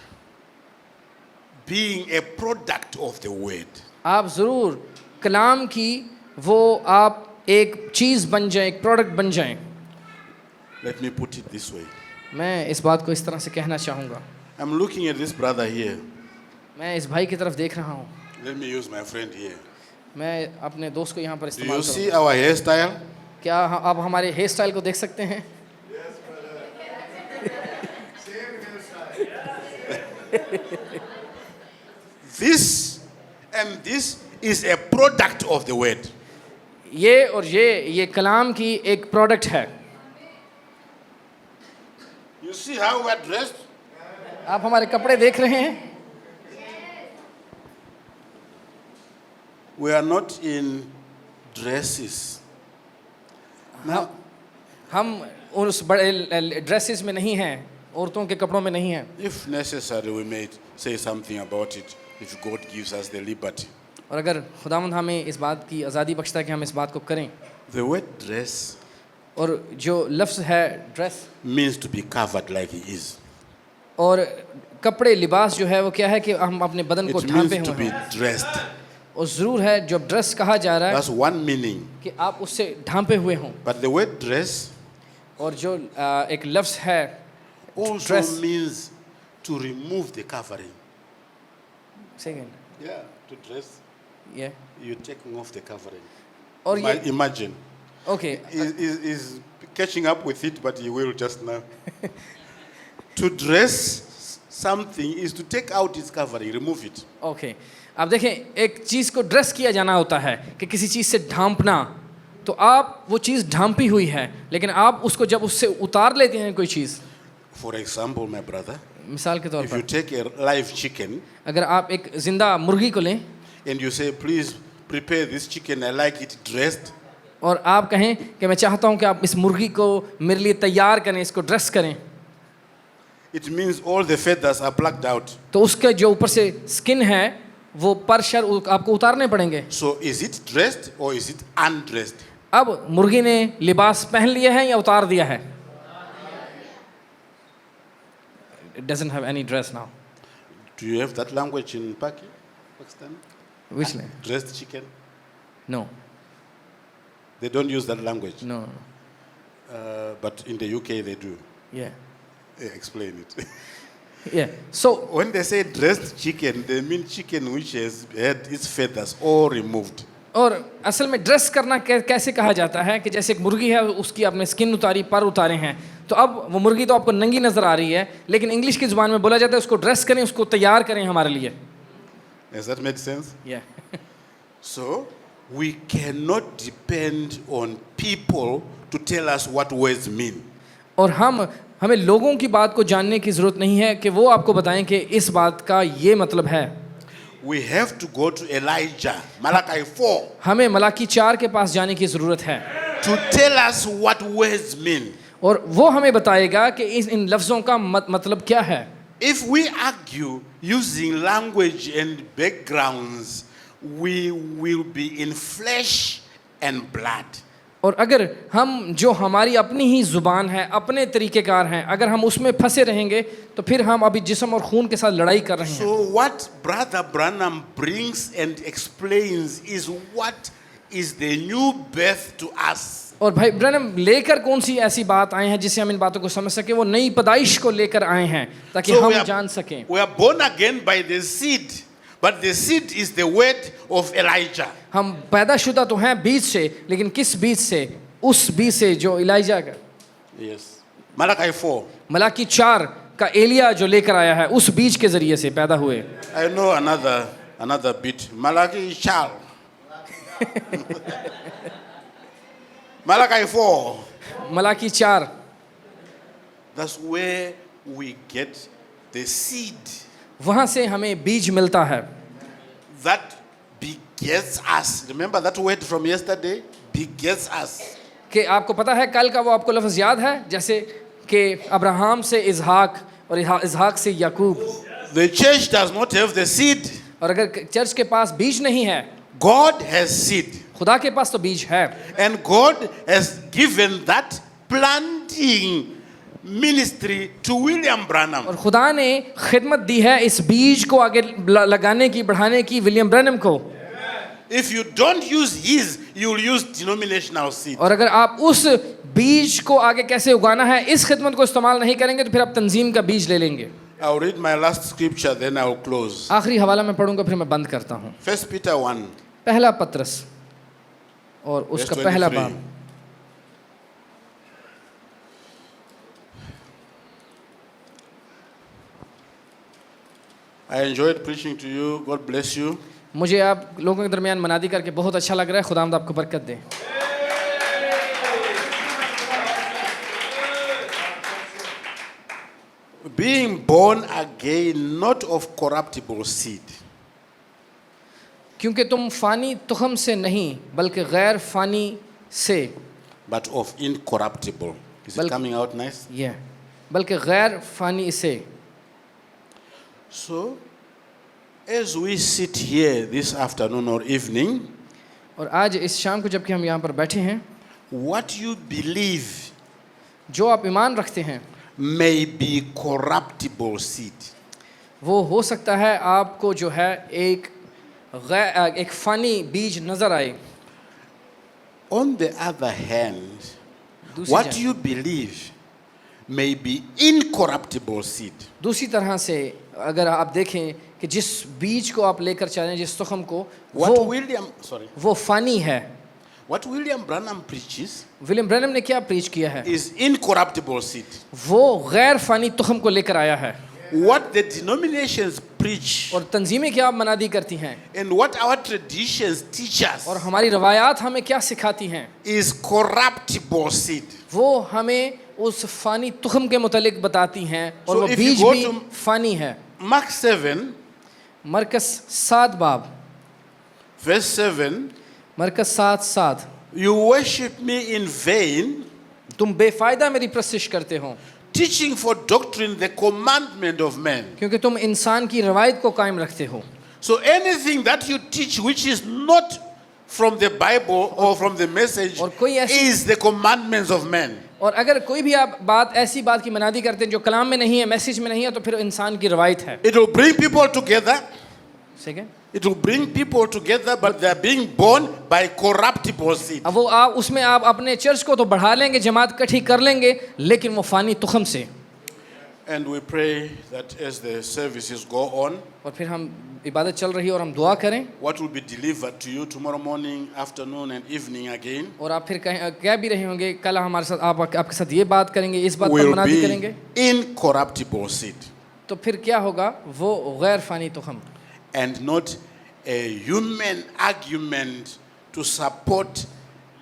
being a product of the word.
आप ज़रूर कलाम की वो आप एक चीज़ बन जाएं, एक प्रोडक्ट बन जाएं।
Let me put it this way.
मैं इस बात को इस तरह से कहना चाहूँगा।
I'm looking at this brother here.
मैं इस भाई की तरफ देख रहा हूँ।
Let me use my friend here.
मैं अपने दोस्त को यहाँ पर
Do
इस्तेमाल
you see
करूँगा।
our hairstyle?
क्या आप हमारे हेयर स्टाइल को देख सकते हैं?
This and this is a product of the word.
ये और ये कलाम की एक प्रोडक्ट है।
You see how we are dressed?
आप हमारे कपड़े देख रहे हैं?
We are not in dresses. Now,
हम उस बड़े ड्रेसेस में नहीं हैं, औरतों के कपड़ों में नहीं हैं।
if necessary, we may say something about it if God gives us the liberty.
और अगर खुदावंद हमें इस बात की आज़ादी बख्शता है कि हम इस बात को करें।
The word dress
और जो लफ्ज़ है dress
means to be covered like he is.
और कपड़े लिबास जो है वो क्या है कि हम अपने बदन को
It
ढांपे
means to
हुए
be
हैं।
dressed.
और ज़रूर है जब ड्रेस कहा जा रहा है
That's one meaning.
कि आप उससे ढांपे हुए हों।
But the word dress
और जो एक लफ्ज़ है
also
dress
means to remove the covering.
Second
Yeah, to dress,
ये
you're taking off the covering.
और ये
Imagine.
Okay
He's catching up with it, but he will just now. To dress something is to take out its covering, remove it.
Okay आप देखें एक चीज़ को dress किया जाना होता है कि किसी चीज़ से ढांपना, तो आप वो चीज़ ढांपी हुई है लेकिन आप उसको जब उससे उतार लेते हैं कोई चीज़,
For example, my brother,
मिसाल के तौर
if you
पर
take a live chicken
अगर आप एक ज़िंदा मुर्गी को लें
and you say, please prepare this chicken, I like it dressed,
और आप कहें कि मैं चाहता हूं कि आप इस मुर्गी को मेरे लिए तैयार करें, इसको ड्रेस करें,
it means all the feathers are plucked out.
तो उसके जो ऊपर से स्किन है वो पर शर आपको उतारने पड़ेंगे।
So is it dressed or is it undressed?
अब मुर्गी ने लिबास पहन लिया है या उतार दिया है? It doesn't have any dress now.
Do you have that language in Pakistan?
Which land?
Dressed chicken?
No,
They don't use that language.
no,
But in the UK they do.
yeah,
Explain it.
yeah. So
When they say dressed chicken, they mean chicken which has had its feathers all removed.
और असल में dress करना कैसे कहा जाता है कि जैसे एक मुर्गी है उसकी आपने स्किन उतारी, पर उतारे हैं, तो अब वो मुर्गी तो आपको नंगी नज़र आ रही है लेकिन इंग्लिश की ज़ुबान में बोला जाता है उसको ड्रेस करें, उसको तैयार करें हमारे लिए।
Does that make sense?
Yeah.
So we cannot depend on people to tell us what words mean.
और हमें लोगों की बात को जानने की ज़रूरत नहीं है कि वो आपको बताएं कि इस बात का ये मतलब है।
We have to go to Elijah, Malachi 4,
हमें मलाकी 4 के पास जाने की ज़रूरत है
to tell us what words mean.
और वो हमें बताएगा कि इन लफ्ज़ों का मतलब क्या है।
If we argue using language and backgrounds, we will be in flesh and blood.
और अगर हम जो हमारी अपनी ही ज़ुबान है, अपने तरीक़ेकार हैं, अगर हम उसमें फंसे रहेंगे तो फिर हम अभी जिस्म और खून के साथ लड़ाई कर रहे हैं।
So what Brother Branham brings and explains is what is the new birth to us.
और भाई ब्रैनम लेकर कौन सी ऐसी बात आए हैं जिससे हम इन बातों को समझ सकें, वो नई पैदाइश को लेकर आए हैं ताकि
So
हम जान सकें।
we are born again by the seed, but the seed is the word of Elijah.
हम पैदाशुदा तो हैं बीज से, लेकिन किस बीज से? उस बीज से जो इलाइजा का,
Yes. Malachi 4.
मलाकी 4 का एलिया जो लेकर आया है, उस बीज के जरिए से पैदा हुए।
I know another bit. Malachi shall. Malachi 4.
Malachi 4
That's where we get the seed
वहाँ से हमें बीज मिलता है
that begets us. Remember that word from yesterday? Begets us.
कि आपको पता है कल का वो आपको लफ्ज़ याद है, जैसे कि अब्राहम से इज़हाक और इज़हाक से याकूब।
The church does not have the seed.
और अगर चर्च के पास बीज नहीं है,
God has seed.
खुदा के पास तो बीज है।
And God has given that planting ministry to William Branham.
और खुदा ने खिदमत दी है इस बीज को आगे लगाने की, बढ़ाने की विलियम ब्रैनम को।
If you don't use his, you'll use denominational seed.
और अगर आप उस बीज को आगे कैसे उगाना है इस खिदमत को इस्तेमाल नहीं करेंगे तो फिर आप तंजीम का बीज ले लेंगे.
I'll read my last scripture, then I'll close.
आखिरी हवाला मैं पढ़ूंगा फिर मैं बंद करता हूँ.
1 Peter 1.
पहला पत्रस और उसका
Verse
पहला
23.
बाब.
I enjoyed preaching to you. God bless you.
मुझे आप लोगों के दरमियान मनादी करके बहुत अच्छा लग रहा है. खुदावंद आपको बरकत दे.
Being born again, not of corruptible seed,
क्योंकि तुम फानी तुखम से नहीं बल्कि गैर फानी से
but of incorruptible. Is it
Well-
coming out nice?
ये बल्कि गैर फानी से.
So, as we sit here this afternoon or evening,
और आज इस शाम को जबकि हम यहाँ पर बैठे हैं
what you believe
जो आप ईमान रखते हैं
may be corruptible seed.
वो हो सकता है आपको जो है एक फ़ानी बीज नज़र आए.
On the other hand,
दूसरी
what
जानिब-
you believe may be incorruptible seed.
दूसरी तरह से अगर आप देखें कि जिस बीज को आप लेकर चलें जिस तुखम को वो फ़ानी है.
What William Branham preaches
William Branham ने क्या प्रीच किया है
is incorruptible seed.
वो गैर फ़ानी तुखम को लेकर आया है.
What the denominations preach
और तंजीमें क्या मनादी करती हैं
and what our traditions teach us
और हमारी रवायात हमें क्या सिखाती हैं
is corruptible seed.
वो हमें उस फ़ानी तुखम के मुतालिक बताती हैं और
So
वो
if you
बीज
go
भी
to-
फ़ानी है.
Mark 7,
मरकस 7 बाब
verse 7,
मरकस 7:7
you worship me in vain,
तुम बेफायदा मेरी प्रस्तिश करते हो
teaching for doctrine the commandment of men.
क्योंकि तुम इंसान की रवायत को कायम रखते हो.
So anything that you teach which is not from the Bible or from the message
और कोई ऐसी-
is the commandments of men.
और अगर कोई भी आप बात ऐसी बात की मनादी करते हैं जो कलाम में नहीं है मैसेज में नहीं है तो फिर इंसान की रवायत है.
It will bring people together.
ठीक है.
It will bring people together, but they are being born by corruptible seed.
अब वो आप उसमें आप अपने चर्च को तो बढ़ा लेंगे जमात इकट्ठी कर लेंगे लेकिन वो फ़ानी तुखम से.
And we pray that as the services go on,
और फिर हम इबादत चल रही है और हम दुआ करें
what will be delivered to you tomorrow morning, afternoon, and evening again
और आप फिर कह भी रहे होंगे कल हमारे साथ आपके साथ ये बात करेंगे इस बात पर
will
मनादी
be
करेंगे
incorruptible seed
तो फिर क्या होगा वो गैर फ़ानी तुखम
and not a human argument to support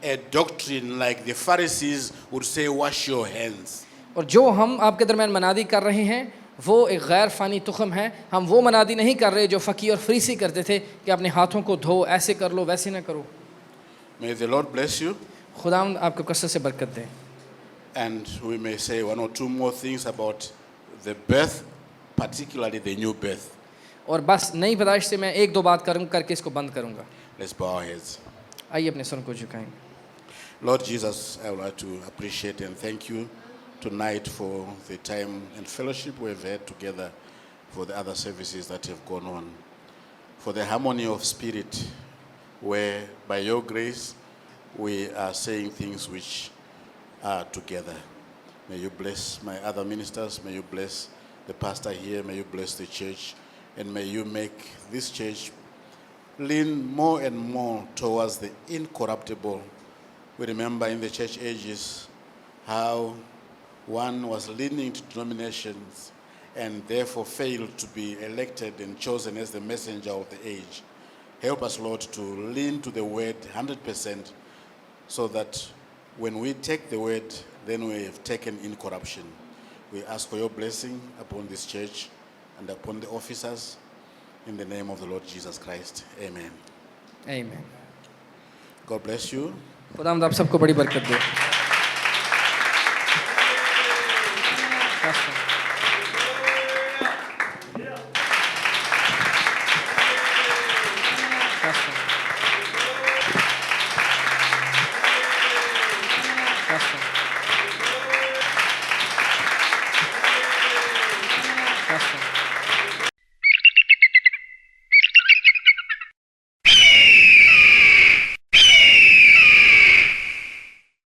a doctrine like the Pharisees would say, wash your hands.
और जो हम आपके दरमियान मनादी कर रहे हैं वो एक गैर फ़ानी तुखम है. हम वो मनादी नहीं कर रहे जो फ़की और फरीसी करते थे कि अपने हाथों को धो ऐसे कर लो वैसे ना करो.
May the Lord bless you.
खुदावंद आपको कसरत से बरकत दे.
And we may say one or two more things about the birth, particularly the new birth.
और बस नई पैदाइश से मैं एक दो बात करके इसको बंद करूँगा.
Let's bow our heads.
आइए अपने सर को झुकाएं.
Lord Jesus, I would like to appreciate and thank you tonight for the time and fellowship we've had together, for the other services that have gone on, for the harmony of spirit, where by your grace we are saying things which are together. May you bless my other ministers, may you bless the pastor here, may you bless the church, and may you make this church lean more and more towards the incorruptible. We remember in the church ages how one was leaning to denominations and therefore failed to be elected and chosen as the messenger of the age. Help us, Lord, to lean to the word 100% so that when we take the word, then we have taken incorruption. We ask for your blessing upon this church and upon the officers in the name of the Lord Jesus Christ. Amen.
आमीन.
God bless you.
खुदावंद आप सबको बड़ी बरकत दे. Pastor.